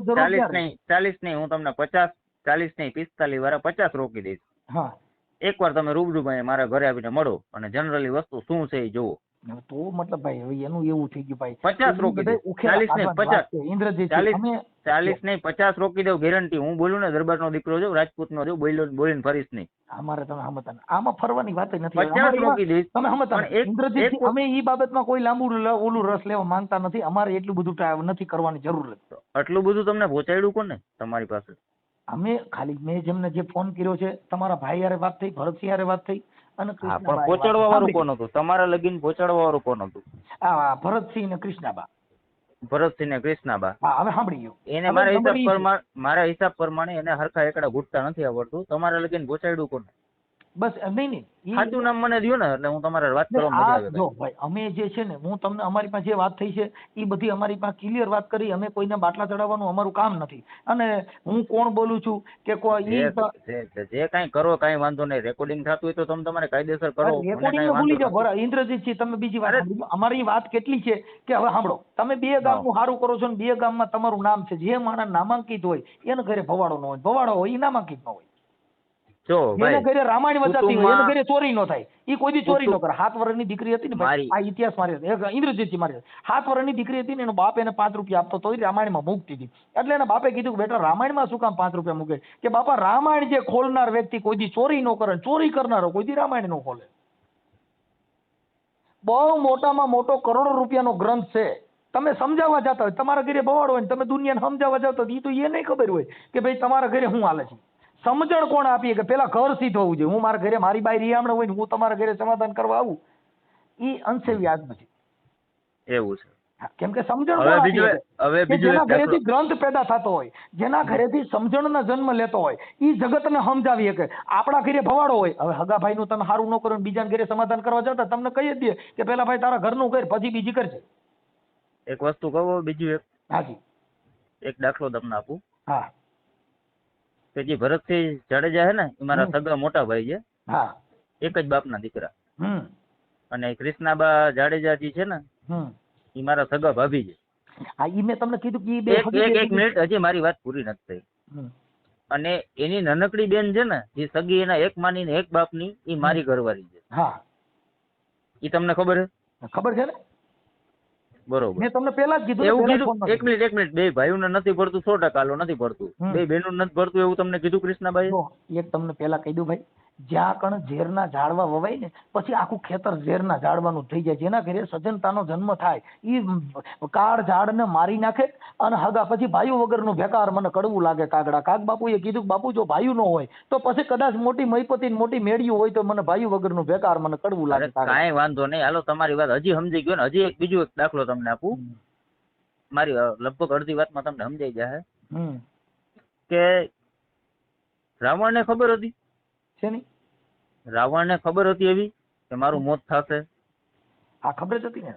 40 નહીં, હું તમને 50, 40 નહીં 45 વાળા 50 રોકી દઈશ. હા, એકવાર તમે રૂબરૂ ભાઈ મારા ઘરે આવીને મળો અને જનરલી વસ્તુ શું છે એ જોવો. તો મતલબ ભાઈ હવે એનું એવું થઈ ગયું ભાઈ 50 રોકી દે. 40 નહીં 50, ઇન્દ્રજીત 40 નહીં 50 રોકી દઉં ગેરંટી. હું બોલું ને દરબાર નો દીકરો છું, રાજપૂત નો છું, બોલીને ફરીશ નહીં. અમારે તમે સમજતા આમાં ફરવાની વાત નથી. 50 રોકી દઈશ તમે સમજતા. ઇન્દ્રજીત અમે ઈ બાબતમાં કોઈ લાંબુ ઓલું રસ લેવા માંગતા નથી. અમારે એટલું બધું નથી કરવાની જરૂર. આટલું બધું તમને પહોંચાડ્યું કોને તમારી પાસે? અમે ખાલી મેં જેમને જે ફોન કર્યો છે, તમારા ભાઈ યારે વાત થઈ, ભરતસિંહ યારે વાત થઈ, અને પણ પહોંચાડવા વાળું કોણ હતું? તમારા લગીન પહોંચાડવા વાળું કોણ હતું? ભરતસિંહ ને કૃષ્ણાબા. ભરતસિંહ ને કૃષ્ણાબા. હા, હવે સાંભળી ગયો. એને મારા હિસાબ પ્રમાણે એને હરખા એકડા ઘૂંટતા નથી આવડતું. તમારા લગીન પહોંચાડ્યું કોને? બસ નહીં સાચું નામ મને દો ને એટલે હું તમારે વાત કરવા મજા આવે. જો ભાઈ અમે જે છે ને, હું તમને અમારી પાસે જે વાત થઈ છે એ બધી અમારી પાસે ક્લિયર વાત કરી. અમે કોઈને બાટલા ચડાવવાનું અમારું કામ નથી. અને હું કોણ બોલું છું કે કોઈ જે કાંઈ કરો કાંઈ વાંધો નહીં. રેકોર્ડિંગ થતું હોય તો તમે તમારે કાયદેસર કરો. રેકોર્ડિંગ ભૂલી જાઓ. ઇન્દ્રજીતજી તમે બીજી વાત, અમારી વાત કેટલી છે કે હવે સાંભળો, તમે 2 ગામનું સારું કરો છો ને 2 ગામમાં તમારું નામ છે. જે માણસ નામાંકિત હોય એને ઘરે ભવાડો ન હોય, ભવાડો હોય એ નામાંકિત ન હોય. એના ઘરે રામાયણ વચાતી હોય, એના ઘરે ચોરી ન થાય, એ કોઈ દી ચોરી ન કરે. 7 વર્ષની દીકરી હતી ને, આ ઇતિહાસ મારી ઇન્દ્રજીતજી મારી 7 વર્ષની દીકરી હતી ને, એનો બાપ એને 5 રૂપિયા આપતો તો રામાયણમાં મૂકતી હતી. એટલે એના બાપે કીધું કે બેટા રામાયણમાં શું કામ 5 રૂપિયા મૂકે? કે બાપા રામાયણ જે ખોલનાર વ્યક્તિ કોઈ દી ચોરી ન કરે, ચોરી કરનારો કોઈ દી રામાયણ ન ખોલે. બહુ મોટામાં મોટો કરોડો રૂપિયાનો ગ્રંથ છે. તમે સમજાવવા જતા હોય, તમારા ઘરે ભવાડો હોય, તમે દુનિયાને સમજાવવા જતા હોય, એ તો એ નહીં ખબર હોય કે ભાઈ તમારા ઘરે શું હાલે છે. સમજણ કોણ આપીએ કે પેલા ઘર સિદ્ધ હોવું જોઈએ. હું મારા ઘરે મારી બાઈ રિયામણ હોય ને હું તમારા ઘરે સમાધાન કરવા આવું, એ અંશે વ્યાજ નથી. એવું છે. કેમ કે સમજણ જેના ઘરેથી ગ્રંથ પેદા થતો હોય, જેના ઘરેથી સમજણના જન્મ લેતો હોય, એ જગતને સમજાવીએ કે આપણા ઘરે ભવાડો હોય. હવે હગાભાઈ નું તમે સારું ન કરો, બીજા ઘરે સમાધાન કરવા જતા તમને કહી જ દે કે પેલા ભાઈ તારા ઘરનું કર પછી બીજી કરજે. એક વસ્તુ કહો, બીજું એક. હાજી, એક દાખલો તમને આપું. હા. કે જે ભરતસિંહ જાડેજા છે ને એ મારા સગા મોટા ભાઈ છે. હા, એક જ બાપના દીકરા. હમ. અને કૃષ્ણાબા જાડેજાજી છે ને એ મારા સગા ભાભી છે. હા, ઈ મેં તમને કીધું કે ઈ બે એક મિનિટ, હજી મારી વાત પૂરી નથી થઈ. અને એની નાનકડી બેન છે ને જે સગી એના એક માની ને એક બાપની, એ મારી ઘરવાળી છે. હા, એ તમને ખબર છે? ખબર છે ને. બરોબર, મેં તમને પહેલા જ કીધું. એવું કીધું. એક મિનિટ, બે ભાઈઓને નથી પડતું 100% નથી પડતું, બે બહેનો નથી પડતું એવું તમને કીધું કૃષ્ણાબાઈ? એક તમને પહેલા કહી દઉં ભાઈ, જ્યાં કણ ઝેરના ઝાડવા વવાય ને પછી આખું ખેતર ઝેરના ઝાડવાનું થઈ જાય. જેના ઘરે સજ્જનતાનો જન્મ થાય ઈ કાળ ઝાડને મારી નાખે અને હગા પછી ભાઈઓ વગરનું બેકાર. મને કડવું લાગે કાગડા. કાગ બાપુએ કીધું કે બાપુ જો ભાઈઓ ન હોય તો પછી કદાચ મોટી મહીપતિ મોટી મેળ્યું હોય તો મને ભાઈઓ વગરનું બેકાર. મને કડવું લાગે. કાંઈ વાંધો નહીં, હાલો તમારી વાત હજી સમજી ગયો ને. હજી એક બીજો એક દાખલો તમને આપું. મારી લગભગ અડધી વાતમાં તમને સમજાઈ જાય કે રાવણને ખબર હતી છે ને, રાવણને ખબર હતી એવી કે મારું મોત થશે. આ ખબર જ હતી ને,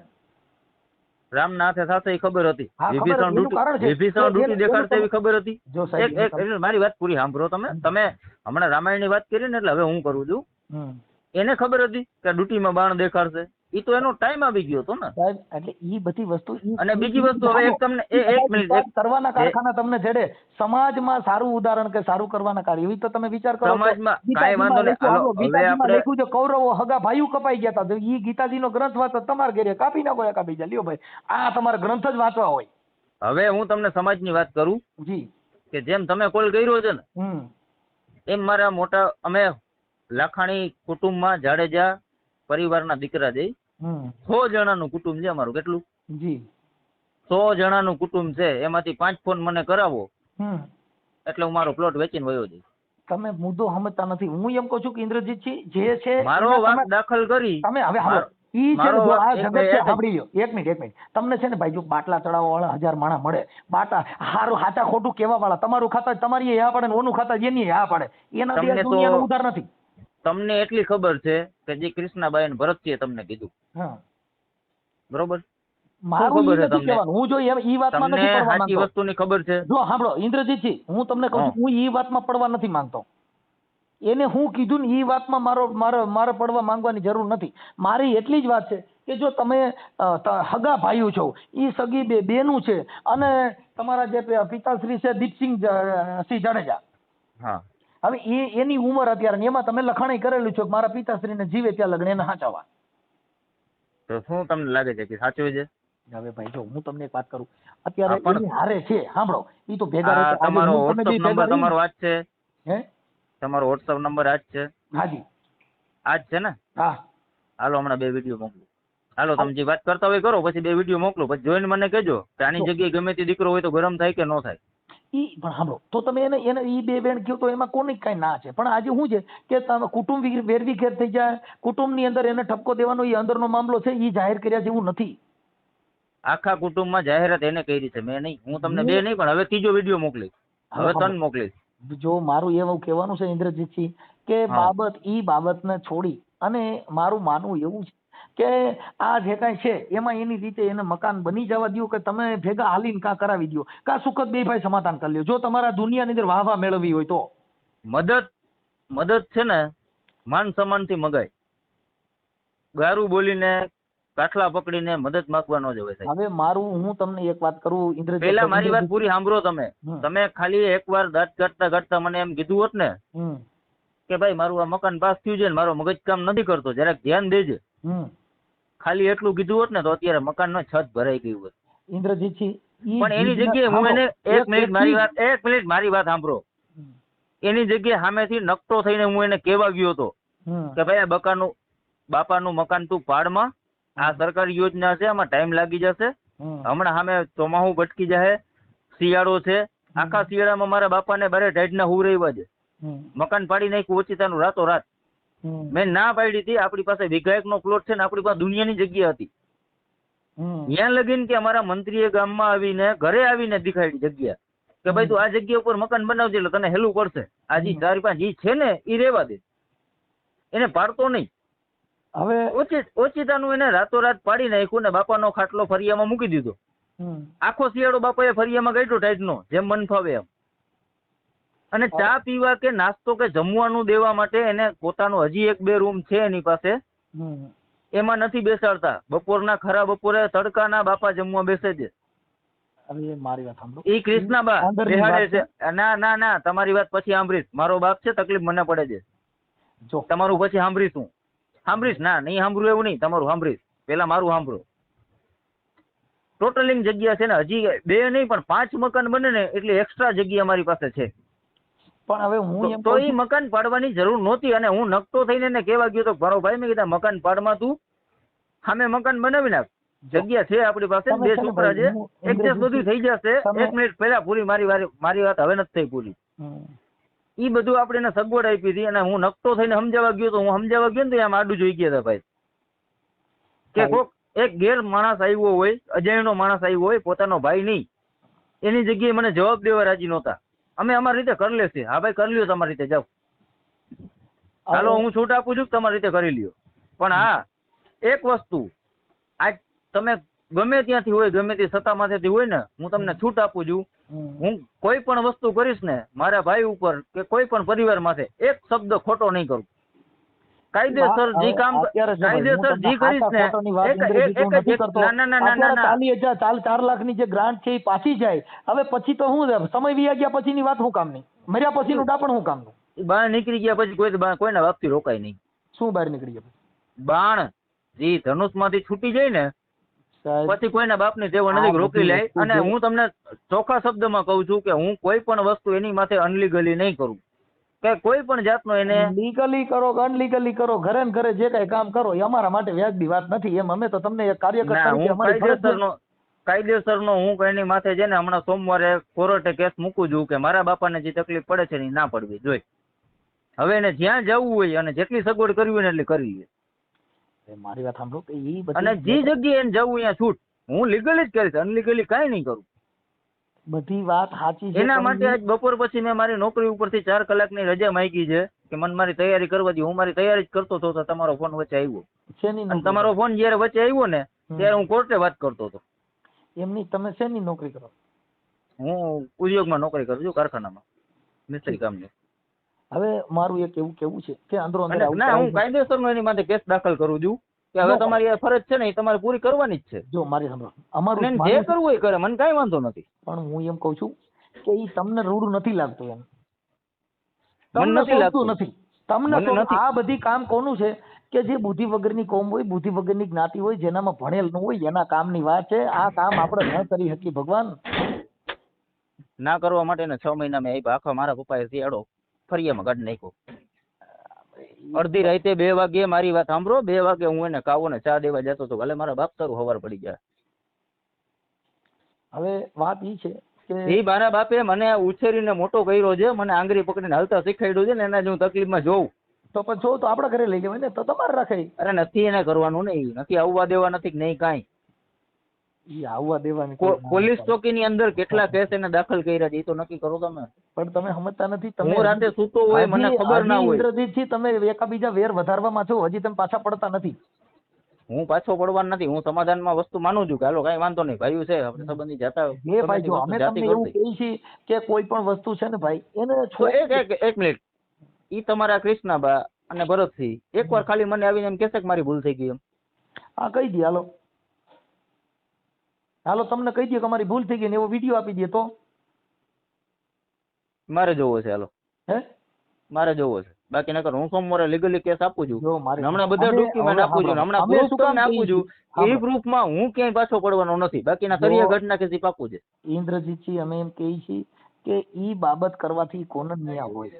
રામના હાથે થશે એ ખબર હતી. વિભીષણ ડૂટી દેખાડશે એવી ખબર હતી. મારી વાત પૂરી સાંભળો તમે. હમણાં રામાયણની વાત કરી ને એટલે હવે હું કરું છું. એને ખબર હતી કે ડૂટીમાં બાણ દેખાડશે. ઈ તો એનો ટાઈમ આવી ગયો હતો ને સાહેબ. એટલે ઈ બધી વસ્તુ. અને બીજી વસ્તુ હવે એક તમને એક મિનિટ કરવાના કારખાના તમને જડે સમાજમાં સારું ઉદાહરણ કે સારું કરવાના કાર્ય એવી તો તમે વિચાર કરો. સમાજમાં કાંઈ વાંધો નહીં. હવે આપણે લખ્યું છે કૌરવો હગા ભાઈઓ કપાઈ ગયા હતા. ઈ ગીતાજીનો ગ્રંથ વાંચો તમારા ઘરે કાપી નાખો એકા બીજા. લ્યો ભાઈ, આ તમારા ગ્રંથ જ વાંચવા હોય. હવે હું તમને સમાજની વાત કરું જી, કે જેમ તમે કોલ કર્યો છે ને એમ મારા મોટા અમે લાખાણી કુટુંબમાં જાડેજા પરિવારના દીકરા જઈ 100 જણાનું કુટુંબ છે અમારું. કેટલું? જી, 100 જણાનું કુટુંબ છે. એમાંથી 5 ફોન મને કરાવો એટલે હું મારો પ્લોટ વેચીને વયો જઈશ. તમે મુદ્દો સમજતા નથી. હું એમ કહું છું કે ઇન્દ્રજીતજી જે છે મારો વાત દાખલ કરી તમે. હવે હા, ઈ છે જો આ જગત છે. સાંભળી લ્યો એક મિનિટ. તમને છે ને ભાઈ જો બાટલા ચડાવવા વાળા 1000 માણસ મળે, બાટા હારું હાચા ખોટું કેવા વાળા, તમારું ખાતા તમારી હા પાડે ને ઓનું ખાતા એની હા પાડે. એના દુનિયાનો ઉધાર નથી. તમને એટલી ખબર છે કે જે કૃષ્ણાબાઈ અને ભરતસિંહે તમને કીધું, બરોબર? મારું ઈ નથી કહેવાનું. હું જો ઈ વાતમાં નથી પડવા માંગતો. સાચી વસ્તુની ખબર છે. જો સાંભળો ઇન્દ્રજીતજી, હું તમને કહું છું હું ઈ વાતમાં પડવા નથી માંગતો. એને હું કીધું ને ઈ વાતમાં મારે પડવા માંગવાની જરૂર નથી. મારી એટલી જ વાત છે કે જો તમે હગા ભાઈઓ છો, ઈ સગી બેનું છે અને તમારા જે પિતાશ્રી છે દીપસિંહ જાડેજા, હવે એની ઉંમર અત્યારે એમાં તમે લખાણી કરેલું છે મારા પિતાશ્રીને જીવે ત્યાં લગ્ન એને સાચવવા. તો શું તમને લાગે છે કે સાચું છે? હવે ભાઈ જો હું તમને એક વાત કરું, અત્યારે એની હારે છે. સાંભળો, ઈ તો ભેગા તમારો WhatsApp નંબર તમારો આજ છે? હે, તમારો WhatsApp નંબર આજ છે? હાજી આજ છે ને? હા. હાલો હમણાં 2 વિડીયો મોકલું. હાલો તમે જે વાત કરતા હોય કરો, પછી 2 વિડીયો મોકલો, પછી જોઈને મને કહેજો કે આની જગ્યાએ ગમે તે દીકરો હોય તો ગરમ થાય કે ન થાય. ઈ પણ સાંભળો તો તમે એને ઈ 2 બેન કયો તો એમાં કોની કઈ ના છે. પણ આજે શું છે કે તમે કુટુંબ વેરવી ઘેર થઈ જાય, કુટુંબની અંદર એને ઠપકો દેવાનો એ અંદરનો મામલો છે. ઈ જાહેર કર્યા જેવું નથી. આખા કુટુંબમાં જાહેરાત એને કરી છે, મેં નહીં. હું તમને 2 નહીં પણ હવે 3જો વિડીયો મોકલીશ, હવે 3 મોકલીશ. જો મારું એવું કહેવાનું છે ઇન્દ્રજીતજી કે બાબતને છોડી અને મારું માનવું એવું છે કે આ જે કાંઈ છે એમાં એની રીતે એને મકાન બની જવા દો કે તમે ભેગા હાલીને કાં કરાવી દો, કાં સુખદ બે ભાઈ સમાધાન કરી લ્યો. જો તમારા દુનિયાની અંદર વાહવા મેળવવી હોય તો મદદ છે ને માન સન્માનથી મગાય. ગારું બોલીને કાઠલા પકડીને મદદ માંગવા ન જવાય. હવે મારું હું તમને એક વાત કરું ઇન્દ્રજીત, પેલા મારી વાત પૂરી સાંભળો. તમે ખાલી એકવાર દાંત કાઢતા મને એમ કીધું હોત ને કે ભાઈ મારું આ મકાન પાસ થયું છે ને મારો મગજ કામ નથી કરતો, જરાક ધ્યાન દેજે, ખાલી એટલું કીધું હોત ને તો અત્યારે મકાન નો છત ભરાઈ ગયું હોત. ઇન્દ્રજીતજી પણ એની જગ્યાએ હું એને એક મિનિટ મારી વાત સાંભળો. એની જગ્યાએ સામેથી નકટો થઈને હું એને કહેવા ગયો હતો કે ભાઈ આ બાપાનું મકાન તું પાડમાં, આ સરકારી યોજના છે, આમાં ટાઈમ લાગી જશે, હમણાં સામે ચોમાહું ભટકી જાય, શિયાળો છે, આખા શિયાળામાં મારા બાપાને બારે ટાઈટના હુવરાવ્યા છે, મકાન પાડી નાખ્યું ઓચિતાનું રાતો રાત. મેં ના પાડી હતી. આપણી પાસે વિઘાયક નો પ્લોટ છે ને આપણી પાસે દુનિયાની જગ્યા હતી. ત્યાં લગીને કે અમારા મંત્રીએ ગામમાં આવીને ઘરે આવીને દેખાડી જગ્યા કે ભાઈ તું આ જગ્યા ઉપર મકાન બનાવજે એટલે તને હેલું પડશે. આ જે 4-5 છે ને એ રેવા દે, એને પાડતો નહીં. હવે ઓચિતાનું એને રાતોરાત પાડી નાખ્યું ને બાપાનો ખાટલો ફરિયામાં મૂકી દીધો. આખો શિયાળો બાપાએ ફરિયામાં ગાઢ્યો ટાઈટ નો, જેમ મન ફાવે એમ. અને ચા પીવા કે નાસ્તો કે જમવાનું દેવા માટે એને પોતાનો હજી 1-2 રૂમ છે એની પાસે, એમાં નથી બેસાડતા. બપોરના ખરા બપોરે તડકાના બાપા જમવા બેસે છે. મારી વાત સાંભળો, ઈ કૃષ્ણાબા બેહાડે છે. ના ના ના, તમારી વાત પછી સાંભળીશ. મારો બાપ છે, તકલીફ મને પડે છે. જો તમારું પછી સાંભળીશ. ના નહીં સાંભળું એવું નહીં, તમારું સાંભળીશ. પેલા મારું સાંભળો. ટોટલિંગ જગ્યા છે ને, હજી 2 નહીં પણ 5 મકાન બને ને એટલે એક્સ્ટ્રા જગ્યા મારી પાસે છે. પણ હવે હું એમ તો એ મકાન પાડવાની જરૂર નહોતી. અને હું નકતો થઈને એને કેવા ગયો તો, મારો ભાઈ મેં કીધા મકાન પાડમાં તું સામે મકાન બનાવી નાખ, જગ્યા છે આપણી પાસે, 2 છોકરા છે, એડજસ્ટ બધું થઈ જશે. 1 મિનિટ પહેલા પૂરી મારી વાત હવે નથી થઈ પૂરી. ઈ બધું આપણે એને સગવડ આપી હતી. અને હું નકતો થઈને સમજાવવા ગયો તો, હું સમજાવવા ગયો ને તો આમ આડું જોઈ ગયા હતા ભાઈ, કે કોક એક ગેર માણસ આવ્યો હોય, અજાણ્યો માણસ આવ્યો હોય, પોતાનો ભાઈ નહીં, એની જગ્યાએ મને જવાબ દેવા રાજી નહોતા. અમે અમારી રીતે કરી લેશે. હા ભાઈ કરી લ્યો તમારી રીતે, જાઓ હાલો હું છૂટ આપું છું, તમારી રીતે કરી લ્યો. પણ હા એક વસ્તુ, આજ તમે ગમે ત્યાંથી હોય, ગમે તે સત્તામાંથી હોય ને, હું તમને છૂટ આપું છું. હું કોઈ પણ વસ્તુ કરીશ ને મારા ભાઈ ઉપર કે કોઈ પણ પરિવાર માટે એક શબ્દ ખોટો નહીં કરું. કાયદેસર જે કામ કાયદેસર જે કરીશ ને, ના 4 લાખની જે ગ્રાન્ટ છે એ પાછી જાય. હવે પછી તો શું સમય વીયા ગયા પછીની વાત શું કામની, મર્યા પછીનું ડાપણ શું કામનું? બહાર નીકળી ગયા પછી કોઈના બાપથી રોકાય નહીં. શું બહાર નીકળી ગયા? બાણ જે ધનુષ માંથી છૂટી જાય ને પછી કોઈના બાપની ટેવ નથી, રોકી લે. અને હું તમને ચોખ્ખા શબ્દમાં કહું છું કે હું કોઈ પણ વસ્તુ એની માથે અનલીગલી નહીં કરું, કે કોઈ પણ જાતનો એને લીગલી કરો કે અનલીગલી કરો, ઘરે ને ઘરે જે કઈ કામ કરો એ અમારા માટે વ્યાજબી વાત નથી. એમ અમે તો તમને એક કાર્યકર કાયદેસરનો હું એની માથે છે ને હમણાં સોમવારે કોર્ટે કેસ મૂકું છું કે મારા બાપાને જે તકલીફ પડે છે એ ના પડવી જોઈએ. હવે એને જ્યાં જવું હોય અને જેટલી સગવડ કરવી હોય ને એટલી કરવી. મારી વાત સાંભળો કે અને જે જગ્યાએ એને જવું અહીંયા છૂટ, હું લીગલી જ કરીશ, અનલીગલી કાંઈ નહીં કરું. બધી વાત સાચી છે. એના માટે આજ બપોર પછી મેં મારી નોકરી ઉપરથી 4 કલાકની રજા માંગી છે કે મને મારી તૈયારી કરવા દે. હું મારી તૈયારી જ કરતો હતો તો તમારો ફોન વચ્ચે આવ્યો. અને તમારો ફોન જયારે વચ્ચે આવ્યો ને ત્યારે હું કોર્ટે વાત કરતો હતો. એમની તમે શેની નોકરી કરો? હું ઉદ્યોગમાં નોકરી કરું છું, કારખાનામાં મિસ્ત્રી કામની. હવે મારું એક એવું કેવું છે કે અંદરો અંદર ના હું કાયદેસરનો એની માટે કેસ દાખલ કરું છું કે હવે તમારી આ ફરજ છે ને એ તમારે પૂરી કરવાની જ છે. જો મારી સાંભળો, અમારું જે કરવું હોય કરે, મને કાંઈ વાંધો નથી. પણ હું એમ કઉ છું કે ઈ તમને રૂડું નથી લાગતું? એમ મને નથી લાગતું. નથી તમને આ બધી કામ કોનું છે કે જે બુદ્ધિ વગરની કોમ હોય, બુદ્ધિ વગરની જ્ઞાતિ હોય, જેનામાં ભણેલ ન હોય, એના કામની વાત છે. આ કામ આપણે ન કરી શકીએ. ભગવાન ના કરવા માટે ને 6 મહિના મેં આખા મારા પપ્પાએ શિયાળો ફરિયામાં કાઢી નાખ્યો. અડધી રાતે 2 વાગે, મારી વાત સાંભળો, 2 વાગે હું એને કાવો ને ચા દેવા જતો હતો. ભલે મારા બાપ તારું હવાર પડી જાય. હવે વાત ઈ છે કે એ મારા બાપે મને ઉછેરીને મોટો કર્યો છે, મને આંગળી પકડીને હાલતા શીખવાડ્યું છે ને, એના જો હું તકલીફમાં જોઉં તો પછી જો તો આપણા ઘરે લઈ જવાય ને, તો તમારે રાખાય. અરે નથી એને કરવાનું ને, નથી આવવા દેવા નથી નહીં કાંઈ. ઈ આવવા દેવાની પોલીસ ચોકીની અંદર કેટલા કેસ એને દાખલ કર્યા છે એ તો નક્કી કરો તમે. પણ તમે સમજતા નથી. તમે હું રાતે સૂતો હોય મને ખબર ના હોય. ઇન્દ્રજીતજી તમે એકાબીજા વેર વધારવામાં છો, હજી તમે પાછા પડતા નથી. હું પાછો પડવાનો નથી. હું સમાધાનમાં વસ્તુ માનું છું કે હાલો કાંઈ વાંધો નહીં, ભાઈઓ છે આપણે સંબંધી જતા. એ ભાઈ જો અમે તમને એવું કહીએ છીએ કે કોઈ પણ વસ્તુ છે ને ભાઈ એને એક મિનિટ, ઈ તમારા કૃષ્ણાબા અને ભરતસિંહ એકવાર ખાલી મને આવીને એમ કહેશે કે મારી ભૂલ થઈ ગઈ એમ? હા કહી દે. હાલો તમને કહી દે કે અમારી ભૂલ થઈ ગઈ ને એવો વિડીયો આપી દે તો મારે જોવો છે. હાલો હે મારે જોવો છે, બાકી નકર હું સોમવારે લીગલી કેસ આપું છું. હમણાં બધા ડોક્યુમેન્ટ આપું છું, હમણાં પ્રૂફ તમને આપું છું. એ પ્રૂફમાં હું ક્યાંય પાછો પડવાનો નથી. બાકીના કરીએ ઘટના કે સીપ આપું છે. ઇન્દ્રજીતજી અમે એમ કહીએ છીએ કે ઈ બાબત કરવાથી કોણ ન્યાય હોય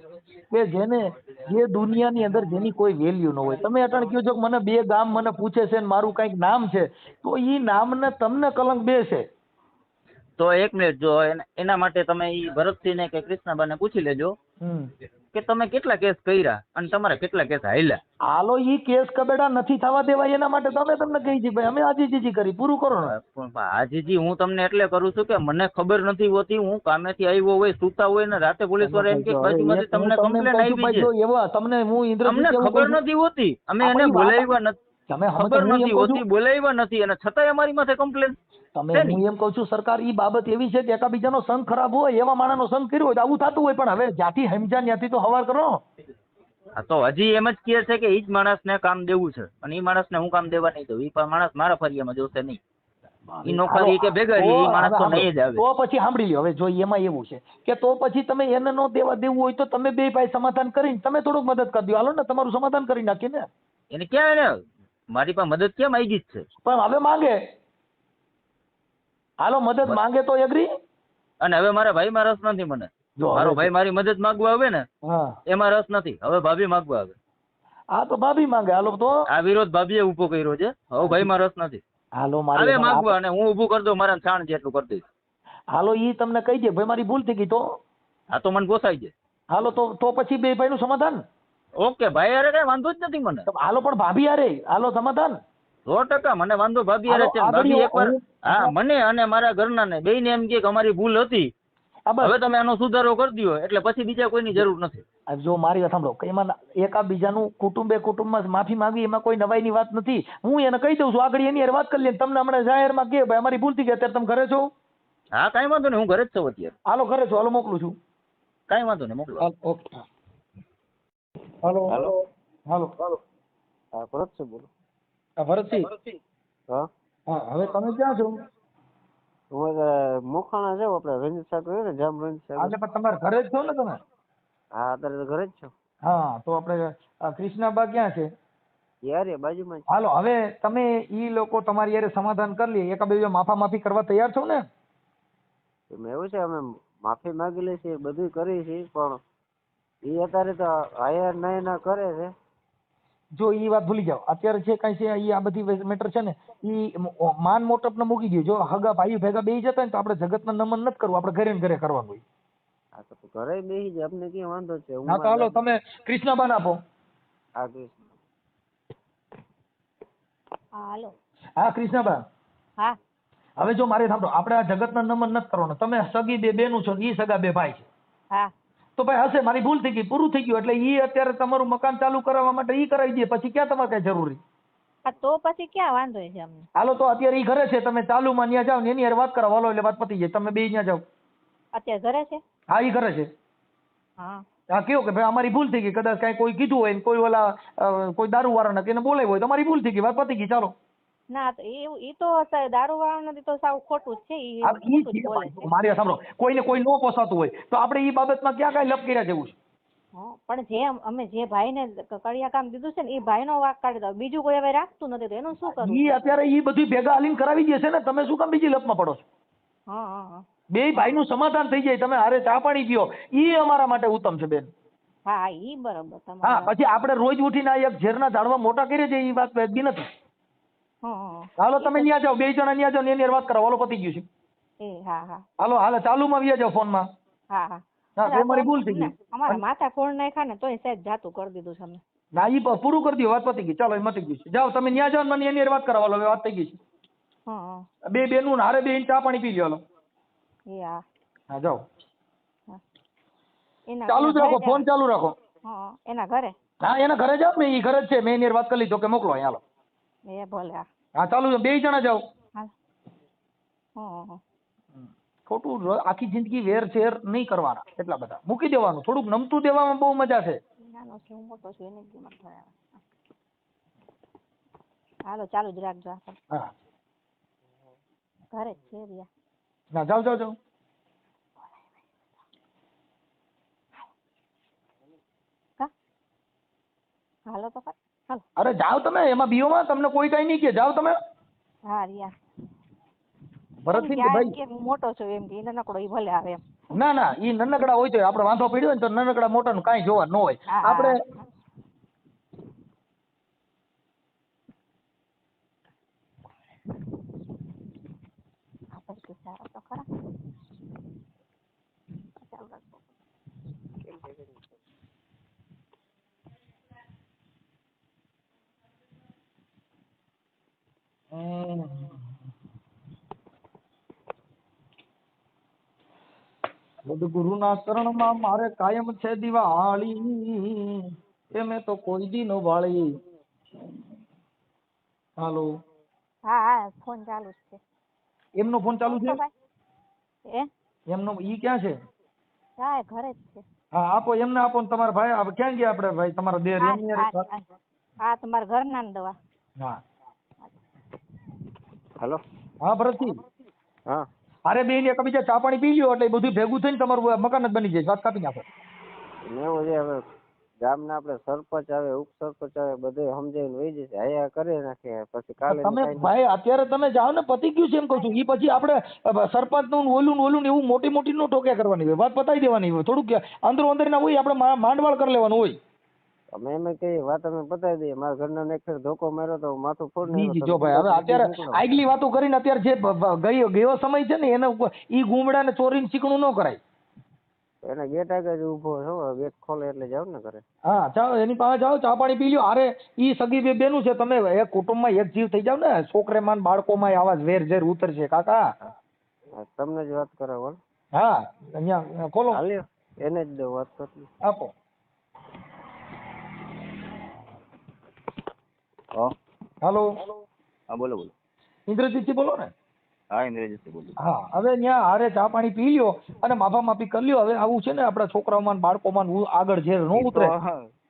કે જેને જે દુનિયાની અંદર જેની કોઈ વેલ્યુ ન હોય. તમે અટાણ કહો છો કે મને 2 ગામ મને પૂછે છે ને મારું કઈક નામ છે, તો ઈ નામને તમને કલંક બેસે. તો એક મિનિટ, જો એના માટે તમે ઈ ભરતસિંહ ને કે કૃષ્ણાબાને પૂછી લેજો કે તમે કેટલા કેસ કર્યા અને તમારા કેટલા કેસ હાલ્યા. હાલો ઈ કેસ કબેડા નથી થવા દેવાય એના માટે તમે તમને કહી છે ભાઈ અમે આજીજી કરી, પૂરું કરો ને. આજીજી હું તમને એટલે કરું છું કે મને ખબર નથી હોતી. હું કામેથી આવ્યો હોય, સૂતા હોય ને રાતે પોલીસ વાળા એમ કે બાજુમાંથી તમને કમ્પ્લેન આવી છે, એવા તમને હું ઇન્દ્રજીત અમને ખબર નથી હોતી. અમે એને બોલાવ્યા નથી. તમે ખબર નથી હોતી, બોલાવ્યા નથી, અને છતાંય અમારી માથે કમ્પ્લેન. તમે હું એમ કહું છું સરકાર ઈ બાબત એવી છે કે એકાબીજાનો સંગ ખરાબ હોય એવા માણસનો સંગ કર્યો હોય તો આવું થતું હોય, પણ હવે જ્યાંથી સમજ્યા ત્યાંથી તો હવાર કરો. આ તો હજી એમ જ કહે છે કે ઈ જ માણસને કામ દેવું છે, અને ઈ માણસને હું કામ દેવા નહીં દઉં. ઈ માણસ મારા ફરિયામાં જોશે નહીં. ઈ નોકરી કે બેગારી ઈ માણસ તો નહીં જ આવે. તો પછી સાંભળી લ્યો, હવે જો એમાં એવું છે કે તો પછી તમે એને નો દેવા દેવું હોય તો તમે બે ભાઈ સમાધાન કરીને તમે થોડુંક મદદ કરી દો. હાલો ને તમારું સમાધાન કરી નાખીએ ને. એને ક્યાં, એને મારી પાસે મદદ કેમ આવી જ છે, પણ હવે માંગે, હાલો મદદ માંગે તો એગ્રી. અને હવે મારા ભાઈમાં રસ નથી. મને મારો ભાઈ મારી મદદ માંગવા આવે ને એમાં રસ નથી. હવે ભાભી માંગવા આવે. હા તો ભાભી માંગે. હાલો તો આ વિરોધ ભાભીએ ઉભો કર્યો છે. હવે ભાઈમાં રસ નથી. હાલો મારે માંગવા, અને હું ઉભું કરી દઉં, મારા છાણ જેટલું કરી દઈશ. હાલો ઈ તમને કહી દે ભાઈ મારી ભૂલ થઈ ગઈ તો. હા તો મને પોસાય છે. હાલો તો પછી બે ભાઈ નું સમાધાન. ઓકે, ભાઈ અરે કઈ વાંધો જ નથી મને. હાલો પણ ભાભી અરે હાલો સમાધાન 100% મને વાંધો ભાભી અરે છે. ભાભી એકવાર હા મને અને મારા ઘરના ને બેયને એમ કે અમારી ભૂલ હતી, હવે તમે આનો સુધારો કરી દો, એટલે પછી બીજા કોઈની જરૂર નથી. જો મારી વાત સાંભળો, એમાં એકાબીજાનું કુટુંબે કુટુંબમાં માફી માંગવી એમાં કોઈ નવાઈની વાત નથી. હું એને કહી દઉં છું, આગળ એની વાત કરી લે. તમને હમણાં જાહેરમાં કે ભાઈ અમારી ભૂલ થઈ ગઈ, અત્યારે તમે ઘરે છો? હા કઈ વાંધો નહીં, હું ઘરે જ છું અત્યારે. હાલો ઘરે છો, હાલો મોકલું છું. કઈ વાંધો નહીં, મોકલો. ઓકે. હાલો હાલો હાલો. હા ભરત છે, બોલો. ભરતસિંહ. હા હવે તમે ક્યાં છો? હું મોખાણા જાઉં, આપણે રંજીત સાહેબ હોય ને, જામ રંજીત સાહેબ. એટલે પણ તમારે ઘરે જ છો ને તમે? હા અત્યારે તો ઘરે જ છો. હા તો આપણે કૃષ્ણાબા ક્યાં છે? યાર બાજુમાં. હાલો હવે તમે ઈ લોકો તમારી યારે સમાધાન કરી લે, એકાબીજા માફી કરવા તૈયાર છો ને? એવું છે, અમે માફી માંગી લે છે, બધું કરી છે, પણ એ અત્યારે તો હાયર નહીં ના કરે છે. જો ઈ વાત ભૂલી જાઓ, અત્યારે જે કઈ છે ઈ આ બધી મેટર છે ને ઈ માન મોટપ ને મૂકી દો. જો હગા ભાઈ ભેગા બેસી જતા ને તો આપણે જગતના નમન નથી કરવું, આપણે ઘરે ને ઘરે કરવાનું હોય. હા તો ઘરે બેસી જાય, આપણે ક્યાં વાંધો છે. હા તો હાલો તમે કૃષ્ણબાન આપો. હા કૃષ્ણ. હાલો. હા કૃષ્ણબા. હા હવે જો મારે સાંભળો, આપણે આ જગતના નમન નથી કરવાનું. તમે સગી બે બેનું છો, ઈ સગા બે ભાઈ છે. હા તો ભાઈ હશે મારી ભૂલ થઈ ગઈ, પૂરું થઈ ગયું. એટલે ઈ અત્યારે તમારું મકાન ચાલુ કરાવવા માટે ઈ કરાવી દે, પછી ક્યાં તમારે કઈ જરૂરી? તો પછી ક્યાં વાંધો છે અમને? હાલો તો અત્યારે ઈ ઘરે છે, તમે ચાલુમાં ત્યાં જાઓ ને એની હારે વાત કરાવો. હાલો એટલે વાત પતી જાય, તમે બે ત્યાં જાઓ. અત્યારે ઘરે છે? હા ઈ ઘરે છે. હા કેવું કે ભાઈ અમારી ભૂલ થઈ ગઈ, કદાચ કઈ કોઈ કીધું હોય ને કોઈ ઓલા કોઈ દારૂ વાળાને એને બોલાવ્યો હોય તો અમારી ભૂલ થઈ ગઈ, વાત પતી ગઈ, ચાલો. ના તો એ તો દારૂ વાળા નથી તો સાવ ખોટું જ છે. મારી સાંભળો, કોઈને કોઈ નો પોસાતું હોય તો આપણે ઈ બાબતમાં ક્યાં કઈ લપ કર્યા જેવું છે? પણ અમે જે ભાઈને કડિયા કામ દીધું છે ને એ ભાઈનો વાંક કાઢી દો, બીજું કોઈ હવે રાખતું નથી તો એનું શું કરવું? ઈ અત્યારે ઈ બધું ભેગા હાલીને કરાવી દે છે ને, તમે શું કામ બીજી લપમાં પડો છો? બે ભાઈનું સમાધાન થઈ જાય, તમે હારે ચા પાણી પીઓ, ઈ અમારા માટે ઉત્તમ છે બેન. હા ઈ બરાબર. હા પછી આપણે રોજ ઉઠીને એક ઝેરના ઝાડવા મોટા કરીએ છીએ, ઈ વાત વેદબી નથી. હાલો તમે ત્યાં જાઓ, બે જણા ત્યાં જાઓ ને એની વાત કરો. હાલો પતી ગયું છે. હાલો હાલો ચાલુમાં વ્યા જાઓ ફોનમાં. હા મારી ભૂલ થઈ ગઈ. અમારા માથા ફોન નાખ્યા ને તોય સાહેબ જાતું કરી દીધું છે અમને. ના ઈ પૂરું કરી દો, વાત પતી ગઈ. ચાલો એ મતી ગયું છે, જાઓ તમે ત્યાં જાઓ મને એની વાત કરો. હાલો હવે વાત થઈ ગઈ છે. બે બેનું હારે બે ચા પાણી પી લ્યો. હાલો હા જાઓ. ચાલુ જ રાખો, ફોન ચાલુ રાખો. એના ઘરે? હા એના ઘરે જાવ ને, ઈ ઘરે જ છે. મેં એની વાત કરી લીધો કે મોકલો અહીં. હાલો એ ભલે. હા ચાલુ, બે જણા જાઓ. ખોટું આખી જિંદગી વેર શેર નહીં કરવાના, એટલા બધા મૂકી દેવાનું. થોડુંક નમતું દેવામાં બહુ મજા છે. હાલો ચાલુ જ રાખજો. હા ઘરે છે રિયા. ના જાઓ જાઓ જાઓ. હાલો તો હાલો. અરે જાઓ તમે, એમાં બીઓમાં તમને કોઈ કઈ નહીં કે, જાઓ તમે. હા રિયા. ભરતસિંહ ભાઈ કે હું મોટો છું એમ કે નનકડો ઈ ભલે આવે એમ. ના ના ઈ નનકડા હોય તો આપણે વાંધો પડ્યો હોય ને તો નનકડા મોટા નું કાંઈ જોવા ન હોય. આપણે તો ખરા. સદગુરુના ચરણમાં મારે કાયમ છે દિવાળી, એ મેં તો કોઈ દી નો વાળી. હાલો. હા હા ફોન ચાલુ જ છે. એમનો ફોન ચાલુ છે? એ એમનો ઈ ક્યાં છે? હા ઘરે જ છે. હા આપો એમને આપો ને તમારા ભાઈ હવે ક્યાં ગયા આપણે ભાઈ તમારા દેર એમની હા તમારા ઘરના દવા. હા હેલો. હા ભરતજી. હા. અરે બેન એકબીજા ચા પાણી પી લ્યો એટલે બધું ભેગું થઈને તમારું મકાન જ બની જાય. વાત કાપી નાખો. એવું છે હવે ગામના આપણે સરપંચ આવે ઉપસરપંચ આવે બધે સમજાવીને વહી જશે આયા કરી નાખે પછી કાલે તમે ભાઈ અત્યારે તમે જાઓ ને પતી ગયું છે એમ કહું છું. એ પછી આપણે સરપંચ નું ઓલું ને એવું મોટી મોટી નો ટોક્યા કરવાની હોય. વાત પતાવી દેવાની હોય. થોડુંક અંદરો અંદર ના હોય આપણે માંડવાળ કરી લેવાનું હોય. અમે એમ કઈ વાત અમે પતાવી દઈએ. મારા ઘરના ને એક ધોકો માર્યો તો માથું ફોડ બીજી જો ભાઈ હવે અત્યારે આગલી વાતો કરીને અત્યારે જે ગયો સમય છે ને એના ઉપર ઈ ગુમડા ને ચોરીને ચીકણું ન કરાય. એને ગેટ આગળ ઉભો છો ગેટ ખોલે એટલે જાવ ને કરે. હા ચાલો એની પાસે જાઓ ચા પાણી પી લ્યો. અરે ઈ સગી બે બેનું છે. તમે એક કુટુંબમાં એક જીવ થઈ જાવ ને છોકરેમાં બાળકોમાં આવા ઝેર ઝેર ઉતરશે કાકા. તમને જ વાત કરે બોલ. હા અહીંયા ખોલો એને જ દો વાત કરી આપો. હાલો. હા બોલો બોલો. ઇન્દ્રજીતજી બોલો ને. હા ઇન્દ્રજીતજી બોલું. હા હવે ત્યાં હારે ચા પાણી પી લ્યો અને માફા માફી કરી લ્યો. હવે આવું છે ને આપણા છોકરાઓમાં બાળકોમાં આગળ ઝેર ન ઉતરે.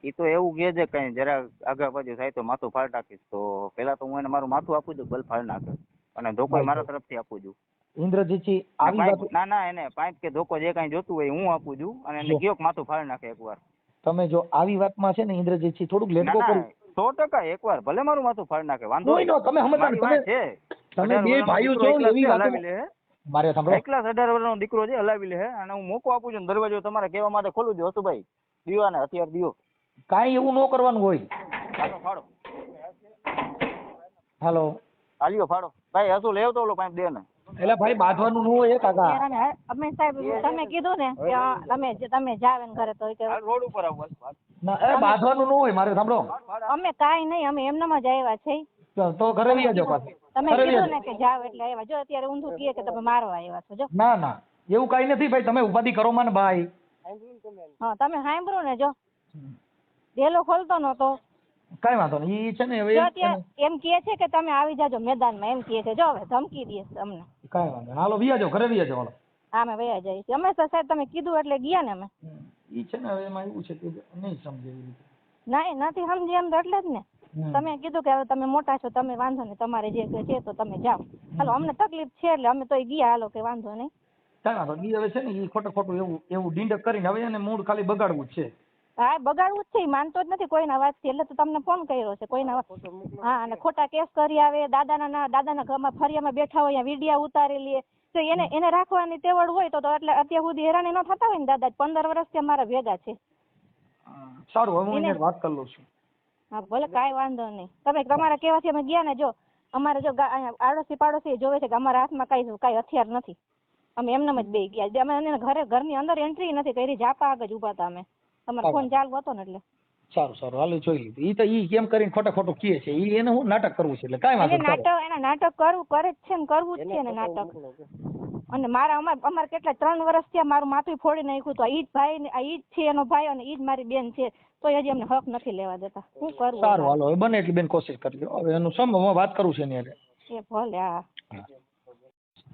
એ તો એવું કે છે કઈ જરા આગળ પાછું થાય તો માથું ફાડ નાખીશ. તો પેલા તો હું એને મારું માથું આપું છું બલ ફાડ નાખે અને ધોકો મારા તરફથી આપું છું. ઇન્દ્રજીતજી આવી વાત ના એને પાઇપ કે ધોકો જે કઈ જોતું હોય હું આપું છું અને એને કયો માથું ફાડ નાખે એકવાર. તમે જો આવી વાતમાં છે ને ઇન્દ્રજીતજી થોડુંક લેટ ગો કરો. 100% એકવાર ભલે મારું માથું ફાડ નાખે વાંધો કોઈ નો તમે સમજતા છે. તમે બે ભાઈઓ છો એવી વાતો મારે સાંભળો. એકલા 18 વર્ષનો દીકરો છે હલાવી લે અને હું મોકો આપું છું દરવાજો તમારે કહેવા માટે ખોલું છું. હસુભાઈ દીવાને હથિયાર દીવો. કાઈ એવું ન કરવાનું હોય. હાલો ફાડો. હાલો હાલ્યો ફાડો ભાઈ. હસુ લેવ તો ઓલો પાઇપ દે ને. એટલે ભાઈ બાંધવાનું ન હોય કાકા. અમે સાહેબ તમે કીધું ને કે તમે જાવ ને ઘરે તો રોડ ઉપર આવો. ના એ બાંધવાનું ન હોય. મારે સાંભળો અમે કાઈ નહીં અમે એમનામાં જ આવ્યા છે. તો ઘરે લઈ જાજો પાછા. તમે કીધું ને કે જાવ એટલે આવ્યા. જો અત્યારે ઊંધું કહે કે તમે મારવા આવ્યા છો. જો ના ના એવું કઈ નથી ભાઈ. તમે ઉપાધિ કરો માં ને ભાઈ. હા તમે સાંભળો ને જો ડેલો ખોલતો નતો કઈ વાંધો નહીં. ઈ છે ને હવે એમ કહે છે કે તમે આવી જાજો મેદાનમાં એમ કહે છે. જો હવે ધમકી દે અમને. કઈ વાંધો હાલો વિયાજો ઘરે વિયાજો. હાલો હા અમે વયા જઈએ અમે તો સાહેબ તમે કીધું એટલે ગયા ને અમે. ઈ છે ને હવે એમાં એવું છે કે નહીં સમજે એવી રીતે. ના નથી સમજી એમ તો એટલે જ ને તમે કીધું કે હવે તમે મોટા છો તમે વાંધો નહીં તમારે જે છે તો તમે જાઓ. હાલો અમને તકલીફ છે એટલે અમે તો ગયા. હાલો કે વાંધો નહીં. કઈ વાંધો ઈ હવે છે ને ઈ ખોટું એવું ડીંડક કરીને હવે એને મૂડ ખાલી બગાડવું જ છે. હા બગાડવું જ છે. માનતો જ નથી કોઈના વાતથી એટલે તો તમને ફોન કર્યો છે. કોઈના હા અને ખોટા કેસ કરી આવે. દાદાના ઘરમાં ફરિયામાં બેઠા હોય વિડિયા ઉતારી લે તો એને રાખવાની તેવડ હોય તો એટલે અત્યાર સુધી હેરાની ન થતા હોય ને. દાદા 15 વર્ષથી અમારા ભેગા છે. સારું હવે હું એને વાત કરી લઉં છું. હા ભલે કાંઈ વાંધો નહીં. તમે તમારા કહેવાથી અમે ગયા ને. જો અમારે જો આડોશી પાડોશી જોવે છે કે અમારા હાથમાં કાંઈ હથિયાર નથી. અમે એમનેમ જ બે ગયા. અમે ઘરની અંદર એન્ટ્રી નથી કરી. જાપા આગળ જ ઉભા હતા અમે. તમારો ફોન ચાલુ હતો ને એટલે. સારું હાલો જોઈ લીધું. ઈ તો ઈ કેમ કરીને ખોટું કહે છે. ઈ એને હું નાટક કરવું છે એટલે કાંઈ વાંધો નહીં. એને નાટક કરવું કરે જ છે ને કરવું જ છે ને નાટક. અને અમારે કેટલા 3 વર્ષ થયા મારું માથું ફોડી નાખ્યું તો ઈ જ ભાઈ ઈ જ છે એનો ભાઈ અને ઈ જ મારી બેન છે તો હજી અમને હક નથી લેવા દેતા. શું કરવું? સારું હાલો હવે બને એટલી બેન કોશિશ કરી લો. હવે એનું હું વાત કરું છું એની હારે. એ ભલે. હા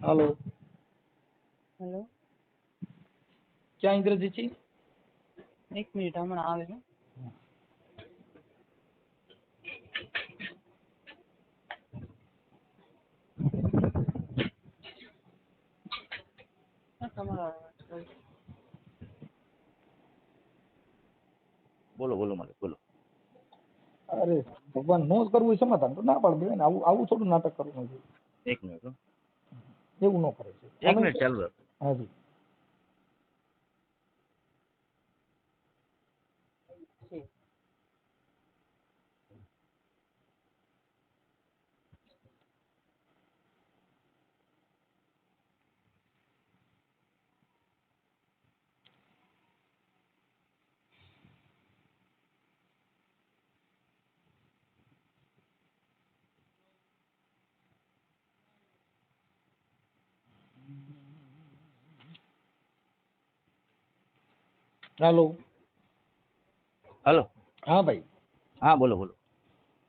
હાલો હેલો ક્યાં ઇન્દ્રજીતજી? 1 મિનિટ હમણાં આવે છે. બોલો મારે બોલો. અરે ભગવાન નો કરવું હોય સમાધાન તો ના પાડી દેવાય ને. આવું થોડું નાટક કરવું જોઈએ. 1 મિનિટ એવું ન કરે છે. 1 મિનિટ ચાલુ રાખ. હાજી હાલો હાલો. હા ભાઈ. હા બોલો.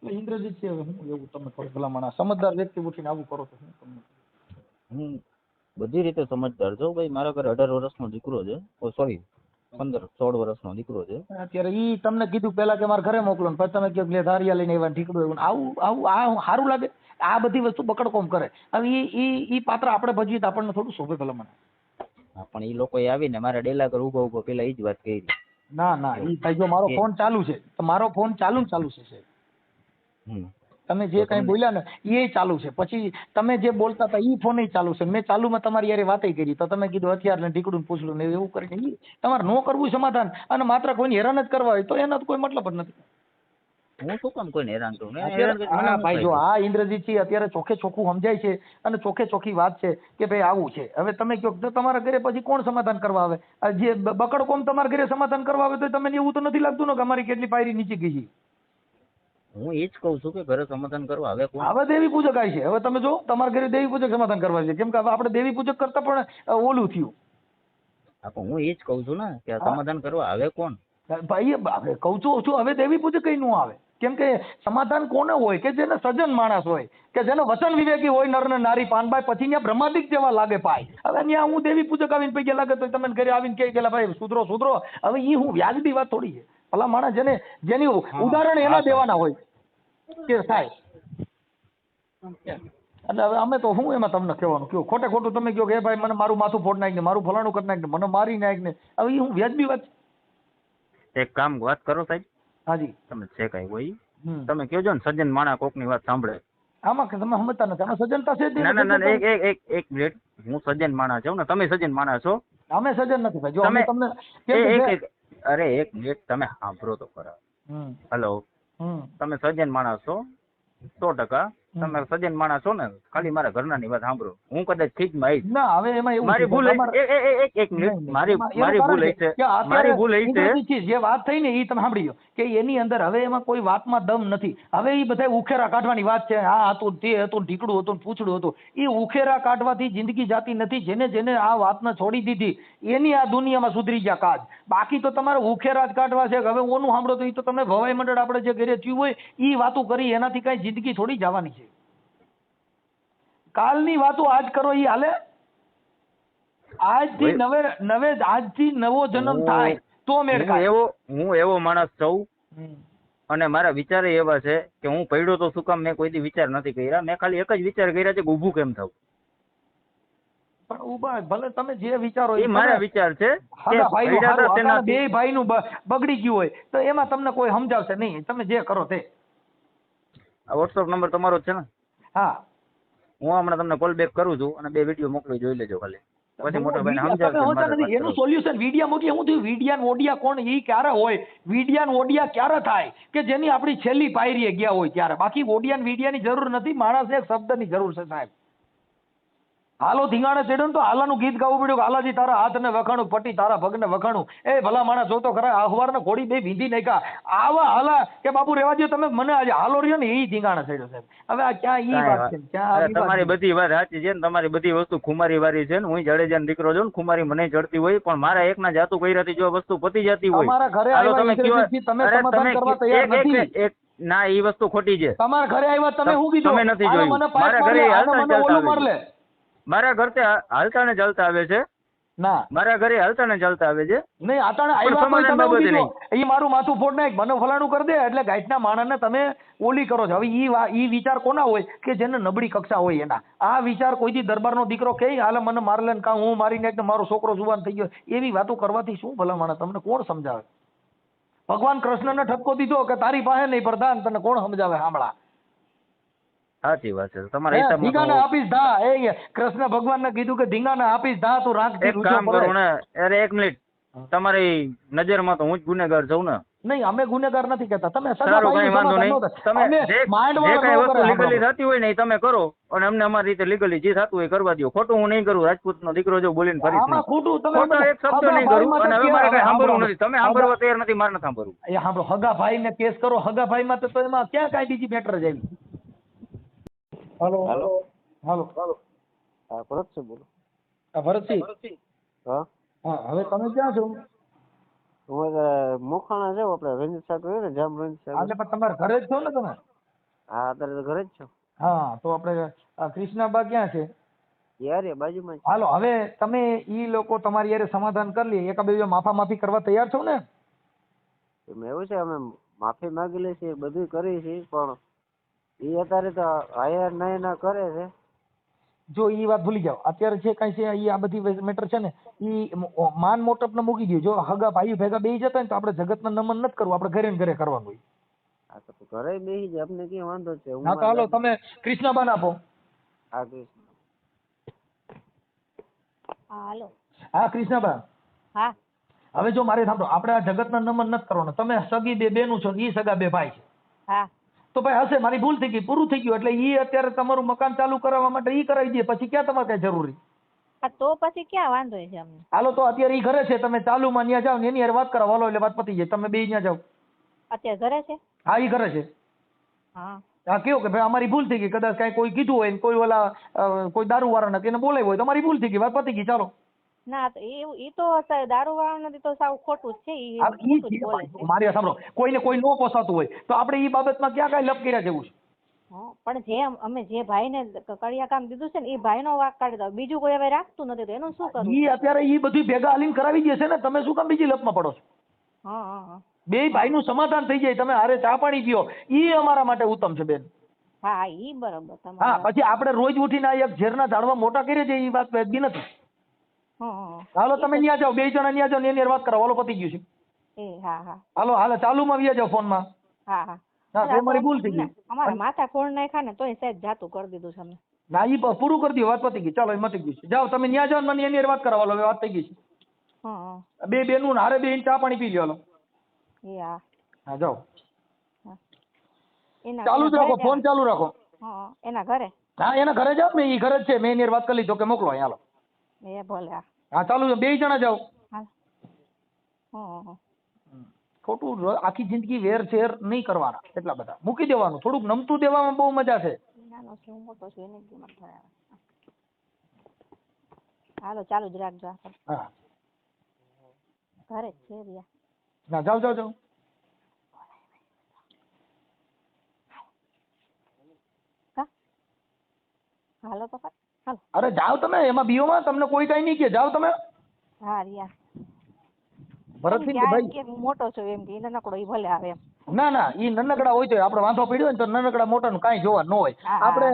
ઇન્દ્રજીત છે, હવે હું એવું તમે કરો ભલામણ સમજદાર વ્યક્તિ ઉઠીને આવું કરો તો હું તમને હું બધી રીતે સમજદાર છું ભાઈ. મારા ઘરે 18 વર્ષનો દીકરો છે, સોરી 15-16 વર્ષનો દીકરો છે. અત્યારે ઈ તમને કીધું પેલા કે મારા ઘરે મોકલો ને પછી તમે કહો કે ધારિયા લઈને આવ્યા ઠીકડું એવું આવું આવું આ સારું લાગે? આ બધી વસ્તુ બકડકોમ કરે. હવે ઈ પાત્ર આપણે ભજવીએ તો આપણને થોડું શોભે ભલામણ. હા, પણ ઈ લોકો આવીને મારા ડેલા પર ઉભો પેલા ઈ જ વાત કરી. ના ઈ ભાઈ જો મારો ફોન ચાલુ છે તો મારો ફોન ચાલુ છે. તમે જે કઈ બોલ્યા ને એ ચાલુ છે, પછી તમે જે બોલતા હતા ઈ ફોન ચાલુ છે. મેં ચાલુમાં તમારી યારે વાતે કરી તો તમે કીધું હથિયાર ને ઢીકડું પૂછલું ને એવું કરીને તમારે ન કરવું સમાધાન અને માત્ર કોઈને હેરાન જ કરવા હોય તો એનો કોઈ મતલબ જ નથી. હું શું કામ કોઈને હેરાન કરું? ભાઈ જો આ ઇન્દ્રજીત અત્યારે ચોખ્ખે ચોખ્ખું સમજાય છે અને ચોખ્ખે ચોખ્ખી વાત છે કે ભાઈ આવું છે. હવે તમે કહો તો તમારા ઘરે પછી કોણ સમાધાન કરવા આવે? જે બકડકોમ તમારા ઘરે સમાધાન કરવા આવે તો તમને એવું તો નથી લાગતું ને કે અમારી કેટલી પાયરી નીચે ગઈ છે? હું એ જ કઉ છું કે ઘરે સમાધાન કરવા હવે કોણ? હવે દેવી પૂજક આવી છે. હવે તમે જો તમારા ઘરે દેવી પૂજક સમાધાન કરવા છે, કેમ કે હવે આપણે દેવી પૂજક કરતા પણ ઓલું થયું. હું એ જ કઉ છું ને કે સમાધાન કરવા આવે કોણ? ભાઈ કઉ છું હવે દેવી પૂજક કઈ નું આવે, કેમ કે સમાધાન કોને હોય કે જેને સજ્જન માણસ હોય, કે જેને વચન વિવેકી હોય, નર ને નારી પાનભાઈ, પછી ત્યાં બ્રહ્માદિક જેવા લાગે પાય. હવે ત્યાં હું દેવી પૂજક આવીને પૈકી લાગે તો તમે ઘરે આવીને કહી ગયેલા ભાઈ સુધરો. હવે ઈ હું વ્યાજબી વાત થોડી છે. ભલા માણસ જેની ઉદાહરણ એના દેવાના હોય કે થાય. એટલે હવે અમે તો હું એમાં તમને કહેવાનું કયો ખોટે ખોટું તમે કહો કે ભાઈ મને મારું માથું ફોડ નાખ ને, મારું ફલાણું કરી નાખ ને, મને મારી નાખ ને, હવે ઈ હું વ્યાજબી વાત છે? એક કામ વાત કરો સાહેબ. હાજી. તમે છે કઈ હોય તમે કહેજો ને સજ્જન માણા કોક ની વાત સાંભળે. આમાં તમે સમજતા નથી. આમાં સજ્જનતા છે જ નહીં. ના એક મિનિટ, હું સજ્જન માણા છું ને તમે સજ્જન માણા છો? અમે સજ્જન નથી ભાઈ. જો અમે તમને અરે એક મિનિટ તમે સાંભળો તો ખરા. હેલો, તમે સજ્જન માણસ છો 100%. તમે સજ્જન માણસ છો ને, ખાલી મારા ઘરના ની વાત સાંભળો. હું કદાચ ઠીક માં આવીશ ના, હવે એમાં એવું મારી ભૂલ એક મિનિટ મારી ભૂલ છે. જે વાત થઈ ને એ તમે સાંભળી લો કે એની અંદર હવે એમાં કોઈ વાતમાં દમ નથી. હવે એ બધા ઉખેરા કાઢવાની વાત છે. આ હતું, તે હતું, ઢીકડું હતું, પૂછડું હતું. એ ઉખેરા કાઢવાથી જિંદગી જાતી નથી. જેને આ વાતને છોડી દીધી એની આ દુનિયામાં સુધરી ગયા કાજ. બાકી તો તમારે ઉખેરા જ કાઢવા છે. હવે ઓનું સાંભળો તો એ તો તમે ભવાઈ મંડળ આપણે જે ઘરે થયું હોય એ વાતો કરી, એનાથી કઈ જિંદગી થોડી જવાની છે. કાલની વાતો આજ કરો ઈ હાલે? આજથી નવો જન્મ થાય તો મેળ ખાય. હું એવો માણસ છું અને મારા વિચાર એવા છે કે હું પડ્યો તો શું કામ મેં કોઈ દી વિચાર નથી કર્યા. મેં ખાલી એક જ વિચાર કર્યા છે કે ઊભું કેમ થવું. પણ ઉભા ભલે તમે જે વિચારો એ મારા વિચાર છે. બે ભાઈ નું બગડી ગયું હોય તો એમાં તમને કોઈ સમજાવશે નહીં. તમે જે કરો તે. આ વોટ્સઅપ નંબર તમારો જ છે ને? હા, હું હમણાં તમને કોલ બેક કરું છું અને 2 વિડીયો મોકલી જોઈ લેજો ખાલી. પછી મોટા ભાઈને સમજાવજો. એનું સોલ્યુશન વિડિયા મોકલી હું થયું? વિડિયા ઓડિયા કોણ ઈ ક્યારે હોય? વિડિયા ઓડિયા ક્યારે થાય કે જેની આપણી છેલ્લી પાયરીએ ગયા હોય ત્યારે. બાકી ઓડિયા વિડિયાની જરૂર નથી. માણસને એક શબ્દની જરૂર છે સાહેબ. હાલો ધીંગાણે ચડ્યો તો હાલાનું ગીત ગાવું પડ્યું. હાલાજી તારા હાથ ને વખાણું, પટી તારા પગ ને વખાણું. એ ભલા માણસ જોતો ખરા અખબાર ને ઘોડી બે ભીંધી નાખ્યા. આવા હાલા કે બાપુ રેવા દો તમે, મને આજે હાલો રહ્યો ને એ ધીંગાણે ચડ્યો સાહેબ. હવે આ ક્યાં ઈ વાત છે? ક્યાં તમારી બધી વાત સાચી છે ને, તમારી બધી વસ્તુ ખુમારી વાળી છે ને. હું જાડેજા દીકરો છું ને, ખુમારી મને ચડતી હોય, પણ મારા એકના જાતું કર્યાથી જો વસ્તુ પતી જતી હોય તમારા ઘરે ના, એ વસ્તુ ખોટી છે. તમારા ઘરે આવ્યા તમે શું કીધું? તમે નથી જોયું. મારા ઘરે મારા ઘરે હાલતા ને ચાલતા આવે છે. ના, મારા ઘરે હાલતા ને ચાલતા આવે છે. નહીં, આતાને આવ્યા બાબત નહીં. એ મારું માથું ફોડ નાખ, મને ફલાણું કરી દે એટલે ગાઈટના માણસને તમે ઓલી કરો છો. હવે ઈ વિચાર કોના હોય કે જેને નબળી કક્ષા હોય એના. આ વિચાર કોઈથી દરબારનો દીકરો કે હાલે મને માર લે ને કાં હું મારી નાખ મારો છોકરો જુવાન થઈ ગયો, એવી વાતો કરવાથી શું ભલા માણસ તમને કોણ સમજાવે? ભગવાન કૃષ્ણને ઠપકો દીધો કે તારી પાસે નહીં પ્રધાન, તને કોણ સમજાવે? સાંભળા, સાચી વાત છે તમારે. ધીંગાને આપીશ ધા. એ કૃષ્ણ ભગવાન ને કીધું કે ધીંગાને આપીશ ધા, તું રાખ. એક કામ કરો ને. અરે એક મિનિટ, તમારી નજરમાં તો હું જ ગુનેગાર છું ને? નહીં, અમે ગુનેગાર નથી કહેતા. તમે લીગલી થતી હોય ને તમે કરો અને અમને અમારી રીતે લીગલી જે થતું હોય કરવા દો. ખોટું હું નહીં કરું. રાજપૂત નો દીકરો જો બોલીને ફરીશ નહીં. ખોટો એક શબ્દ નહીં કરું અને હવે મારે કઈ સાંભળવું નથી. તમે સાંભળવા તૈયાર નથી, મારે નથી સાંભળવું. એ સાંભળો, હગા ભાઈ ને કેસ કરો. હગા ભાઈ માં તો એમાં ક્યાં કઈ બીજી મેટર જ આવી? હાલો હાલો હાલો હાલો. હા, ભરતસિંહ બોલો. ભરતસિંહ, હા હા, હવે તમે ક્યાં છો? હું મોખાણા છે. આપણે રંજીત સાહેબ ને જામ રંજીત સાહેબ. એટલે તમારા ઘરે જ છો ને તમે? હા અત્યારે તો ઘરે જ છો. હા તો આપણે કૃષ્ણાબા ક્યાં છે? યાર બાજુમાં. હાલો હવે તમે ઈ લોકો તમારી યારે સમાધાન કરી લે, એકાબીજા માફા માફી કરવા તૈયાર છો ને? એવું છે અમે માફી માંગી લે છે, બધું કરી છે, પણ એ અત્યારે તો હાયર નહીં ના કરે છે. જો ઈ વાત ભૂલી જાઓ, અત્યારે જે કઈ છે ઈ આ બધી મેટર છે ને ઈ માન મોટપ ને મૂકી દો. જો હગા ભાઈ ભેગા બેસી જતા ને તો આપણે જગતના નમન નથી કરવું, આપણે ઘરે ને ઘરે કરવાનું હોય. હા તો ઘરે બેસી જાય, આપણે ક્યાં વાંધો છે. હા તો હાલો તમે કૃષ્ણબાન આપો. હા કૃષ્ણ. હાલો. હા કૃષ્ણબા. હા. હવે જો મારે સાંભળો, આપણે આ જગતના નમન નથી કરવાના. તમે સગી બે બેનું છો, ઈ સગા બે ભાઈ છે. હા. તો ભાઈ હશે મારી ભૂલ થઈ ગઈ, પૂરું થઈ ગયું. એટલે ઈ અત્યારે તમારું મકાન ચાલુ કરાવવા માટે ઈ કરાવી દે, પછી ક્યાં તમારે કઈ જરૂરી? તો પછી ક્યાં વાંધો છે અમને? હાલો તો અત્યારે ઈ ઘરે છે, તમે ચાલુમાં ન્યા જાઓ ને એની હારે વાત કરાવો, હાલો એટલે વાત પતી જાય. તમે બે ન્યા જાઓ. અત્યારે ઘરે છે? હા ઈ ઘરે છે. હા. હા કેવું કે ભાઈ અમારી ભૂલ થઈ ગઈ, કદાચ કઈ કોઈ કીધું હોય ને કોઈ ઓલા કોઈ દારૂ વાળા એને બોલાવ્યો હોય તો અમારી ભૂલ થઈ ગઈ, વાત પતી ગઈ, ચાલો. ના તો એ તો દારૂ વાળા નથી તો સાવ ખોટું જ છે. મારી સાંભળો, કોઈને કોઈ નો પોસાતું હોય તો આપણે ઈ બાબતમાં ક્યાં કઈ લપ કર્યા જેવું છે? પણ જે અમે જે ભાઈને કડિયા કામ દીધું છે ને એ ભાઈનો વાંક કાઢી દો, બીજું કોઈ હવે રાખતું નથી તો એનું શું કરવું? ઈ અત્યારે ઈ બધું ભેગા હાલીને કરાવી દે છે ને, તમે શું કામ બીજી લપમાં પડો છો? હા. બે ભાઈનું સમાધાન થઈ જાય, તમે હારે ચા પાણી પીઓ, ઈ અમારા માટે ઉત્તમ છે બેન. હા ઈ બરાબર. હા પછી આપણે રોજ ઉઠીને એક ઝેરના ઝાડવા મોટા કરીએ છીએ, ઈ વાત વેદગી નથી. હાલો તમે ન્યા જાઓ, બે જણા ન્યા જાઓ ને એની વાત કરો, હાલો પતી ગયું છે. હાલો ચાલુમાં વ્યા જાઓ ફોનમાં. હા મારી ભૂલ થઈ ગઈ. અમારા માથા ફોન નાખ્યા ને તોય સાહેબ જાતું કરી દીધું છે અમને. ના ઈ પૂરું કરી દો, વાત પતી ગઈ, ચાલો એ મતી ગયું છે. જાઓ તમે ન્યા જાઓ મને એની વાત કરો, હાલો વાત થઈ ગઈ છે. બે બેનું હારે બે ચા પાણી પી લ્યો, હાલો. હા જાઓ. ચાલુ જ રાખો, ફોન ચાલુ રાખો. એના ઘરે? હા એના ઘરે જાવ ને, ઈ ઘરે જ છે, મેં એની વાત કરી લીધો કે મોકલો અહીં, હાલો. એ ભલે. હા ચાલુ, બે જણા જાઓ. ખોટું આખી જિંદગી વેર શેર નહીં કરવાના, એટલા બધા મૂકી દેવાનું. થોડુંક નમતું દેવામાં બહુ મજા છે. હાલો ચાલુ જ રાખજો. હા ઘરે છે રિયા. ના જાઓ. હાલો તો હાલો. અરે જાઓ તમે, એમાં બીઓમાં તમને કોઈ કઈ નહીં કે, જાઓ તમે. હા રિયા. ભરતસિંહ ભાઈ કે હું મોટો છું એમ કે નનકડો ઈ ભલે આવે એમ. ના ઈ નનકડા હોય તો આપણે વાંધો પડ્યો ને તો નનકડા મોટા નું કાંઈ જોવા ન હોય. આપણે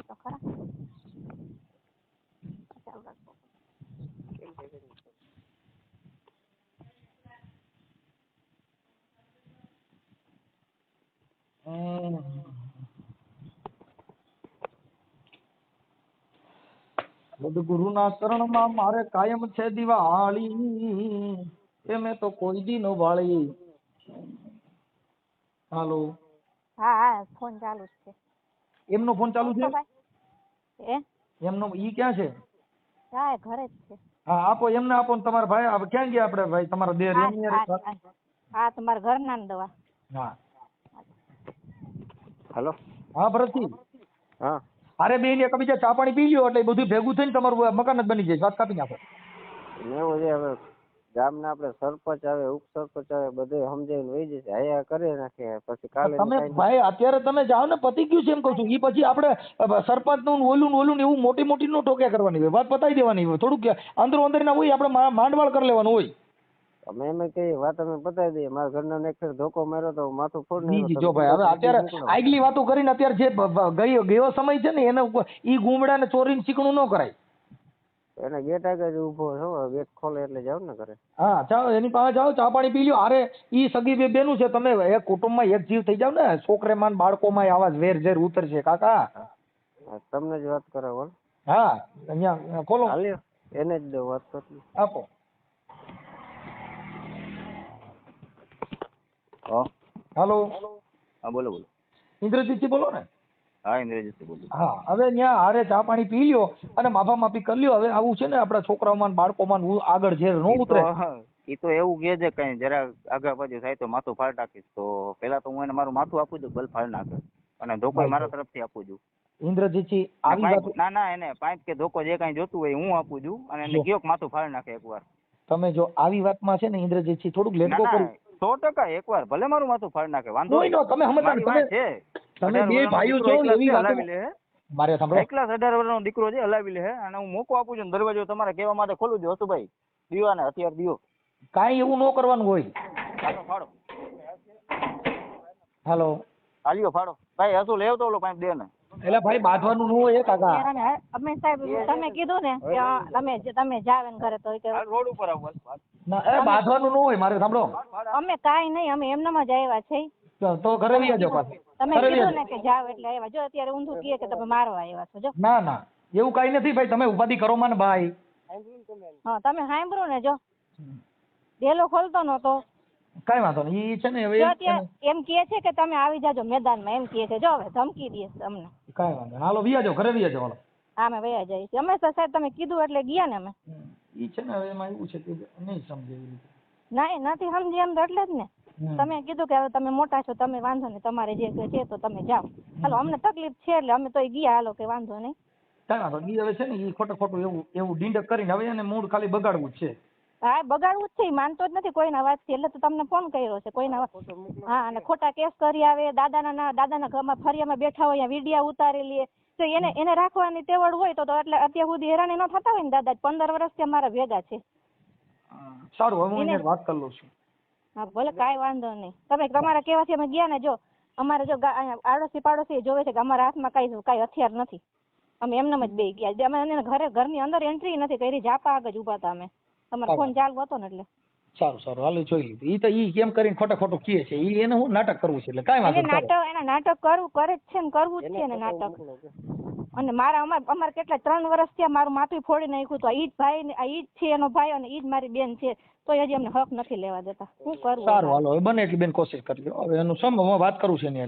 તો ખરા. સદગુરુના ચરણમાં મારે કાયમ છે દિવાળી, એ મેં તો કોઈ દી નો વાળી. હાલો. હા ફોન ચાલુ છે. એમનો ફોન ચાલુ છે? એમનો ઈ ક્યાં છે? હા ઘરે જ છે. હા આપો એમને, આપો ને તમારા ભાઈ ક્યાં ગયા? આપણે ભાઈ તમારા દેર હા તમારા ઘરના દવા. હા હેલો. હા ભરતજી. હા અરે બેન એકબીજા ચા પાણી પી લ્યો એટલે બધું ભેગું થઈને તમારું મકાન જ બની જાય. વાત કાપી નાખો. એવું છે. હવે ગામના આપણે સરપંચ આવે, ઉપસરપંચ આવે, બધે સમજાવીને વહી જશે. આયા કરી નાખે પછી કાલે. તમે ભાઈ અત્યારે તમે જાઓ ને, પતી ગયું છે એમ કહું છું. એ પછી આપણે સરપંચ નું ઓલું એવું મોટી નો ટોક્યા કરવાની હોય, વાત પતાવી દેવાની હોય. થોડુંક અંદરો અંદર ના હોય, આપણે માંડવાળ કરી લેવાનું હોય. અમે એમ કઈ વાત અમે પતાવી દઈએ. મારા ઘરના ને એક ધોકો માર્યો તો માથું ફોડ. જો ભાઈ હવે અત્યારે આગલી વાતો કરીને અત્યારે જે ગયો સમય છે ને એને ઈ ગુમડા ને ચોરીને ચીકણું ન કરાય. એને ગેટ આગળ ઉભો છો, ગેટ ખોલે એટલે જાવ ને ઘરે. હા ચાલો એની પાસે જાઓ, ચા પાણી પી લ્યો. અરે ઈ સગી બે બેનું છે, તમે એક કુટુંબમાં એક જીવ થઈ જાવ ને, છોકરેમાં બાળકોમાં આવા ઝેર ઝેર ઉતરશે કાકા. તમને જ વાત કરાવો. હા અહીંયા ખોલો, એને જ દો વાત કરી આપો. હાલો. હા બોલો. ઇન્દ્રજીતજી બોલો ને? હા ઇન્દ્રજીતજી બોલું. હા હવે ત્યાં હારે ચા પાણી પી લ્યો અને માફા માફી કરી લ્યો. હવે આવું છે ને આપણા છોકરાઓમાં બાળકોમાં આગળ ઝેર ન ઉતરે. એ તો એવું કે છે કઈ જરા આગળ પાછું થાય તો માથું ફાડ નાખીશ. તો પેલા તો હું એને મારું માથું આપું છું, બલ ફાડ નાખે અને ધોકો મારા તરફથી આપું છું. ઇન્દ્રજીતજી આવી વાત ના ના એને પાઇપ કે ધોકો જે કાંઈ જોતું હોય હું આપું છું અને એને ગયો માથું ફાડી નાખે એકવાર. તમે જો આવી વાતમાં છે ને ઇન્દ્રજીતજી થોડુંક લેટ ગો કરો. 100% એકવાર ભલે મારું માથું ફાડી નાખે વાંધો નહીં. તમે સમજદાર છે. તમે બે ભાઈઓ છો એવી વાત હલાવી લે. મારે સાંભળો, એક ક્લાસ 18 વર્ષનો દીકરો છે, હલાવી લે અને હું મોકો આપું છું દરવાજો તમારે કહેવા માટે ખોલું છું. હસુભાઈ દીવાને હથિયાર દીવો. કાંઈ એવું ન કરવાનું હોય. ફાડો. હાલો હાલ્યો ફાડો ભાઈ. હસુ લેવ તો ઓલો પાઇપ દે ને. એટલે ભાઈ બાંધવાનું ન હોય કાકા. અમે સાહેબ તમે કીધું ને કે તમે જાવ ને ઘરે તો કે રોડ ઉપર આવો. ના એ બાંધવાનું ન હોય. મારે સાંભળો, અમે કાઈ નહીં, અમે એમનામ જ આવ્યા છે. તો ઘરે લઈ જાજો પાછા. તમે કીધું ને કે જાવ એટલે આવ્યા. જો અત્યારે ઊંધું કહે કે તમે મારવા આવ્યા છો. જો ના ના એવું કાઈ નથી ભાઈ. તમે ઉપાધિ કરો માં ભાઈ. હા તમે સાંભળો ને. જો ડેલો ખોલતો નતો. કઈ વાંધો નહીં. ઈ છે ને હવે એમ કહે છે કે તમે આવી જાજો મેદાનમાં. એમ કહે છે. જો હવે ધમકી દે તમને. કઈ વાંધો. હાલો વિયા જાઓ, ઘરે વિયા જાઓ. હાલો હા અમે વયા જઈએ છીએ. અમે તો સાહેબ તમે કીધું એટલે ગયા ને અમે. ઈ છે ને હવે એમાં એવું છે કે નહીં સમજે એવી રીતે. ના નથી સમજી એમ તો એટલે જ ને. તમે કીધું કે હવે તમે મોટા છો, તમે વાંધો નહીં, તમારે જે છે તો તમે જાઓ. હાલો અમને તકલીફ છે એટલે અમે તો ગયા. હાલો કે વાંધો નહીં. કઈ વાંધો નહીં. હવે છે ને ઈ ખોટું એવું ડીંડક કરીને હવે એને મૂડ ખાલી બગાડવું જ છે. હા બગાડવું જ છે. માનતો જ નથી કોઈના વાતથી. એટલે તો તમને ફોન કર્યો છે. કોઈના હા અને ખોટા કેસ કરી આવે. દાદાના ઘરમાં ફરિયામાં બેઠા હોય, વિડીયા ઉતારી લે. તો એને રાખવાની તેવડ હોય તો એટલે અત્યાર સુધી હેરાન ન થતા હોય ને. દાદા 15 વર્ષથી અમારા ભેગા છે. સારું હવે હું એને વાત કરી લઉં છું. હા ભલે કાંઈ વાંધો નહીં. તમે તમારા કહેવાથી અમે ગયા ને. જો અમારે જો આડોશી પાડોશી જોવે છે કે અમારા હાથમાં કાંઈ હથિયાર નથી. અમે એમનેમ જ બે ગયા. અમે ઘરની અંદર એન્ટ્રી નથી કરી. જાપા આગળ જ ઉભા હતા અમે. તમારો ફોન ચાલુ હતો ને એટલે. સારું હાલો જોઈ લીધું. ઈ તો ઈ કેમ કરીને ખોટું કહે છે. ઈ એને હું નાટક કરવું છે એટલે કાંઈ વાંધો નહીં. એના નાટક કરવું કરે જ છે ને કરવું જ છે ને નાટક. અને અમારે કેટલા 3 વર્ષ થયા મારું માથું ફોડી નાખ્યું હતું. ઈ જ ભાઈ ઈ જ છે એનો ભાઈ અને ઈ જ મારી બેન છે. તો હજી અમને હક નથી લેવા દેતા. શું કરવું? સારું હાલો હવે બને એટલી બેન કોશિશ કરી લો. હવે એનું વાત કરું છે એની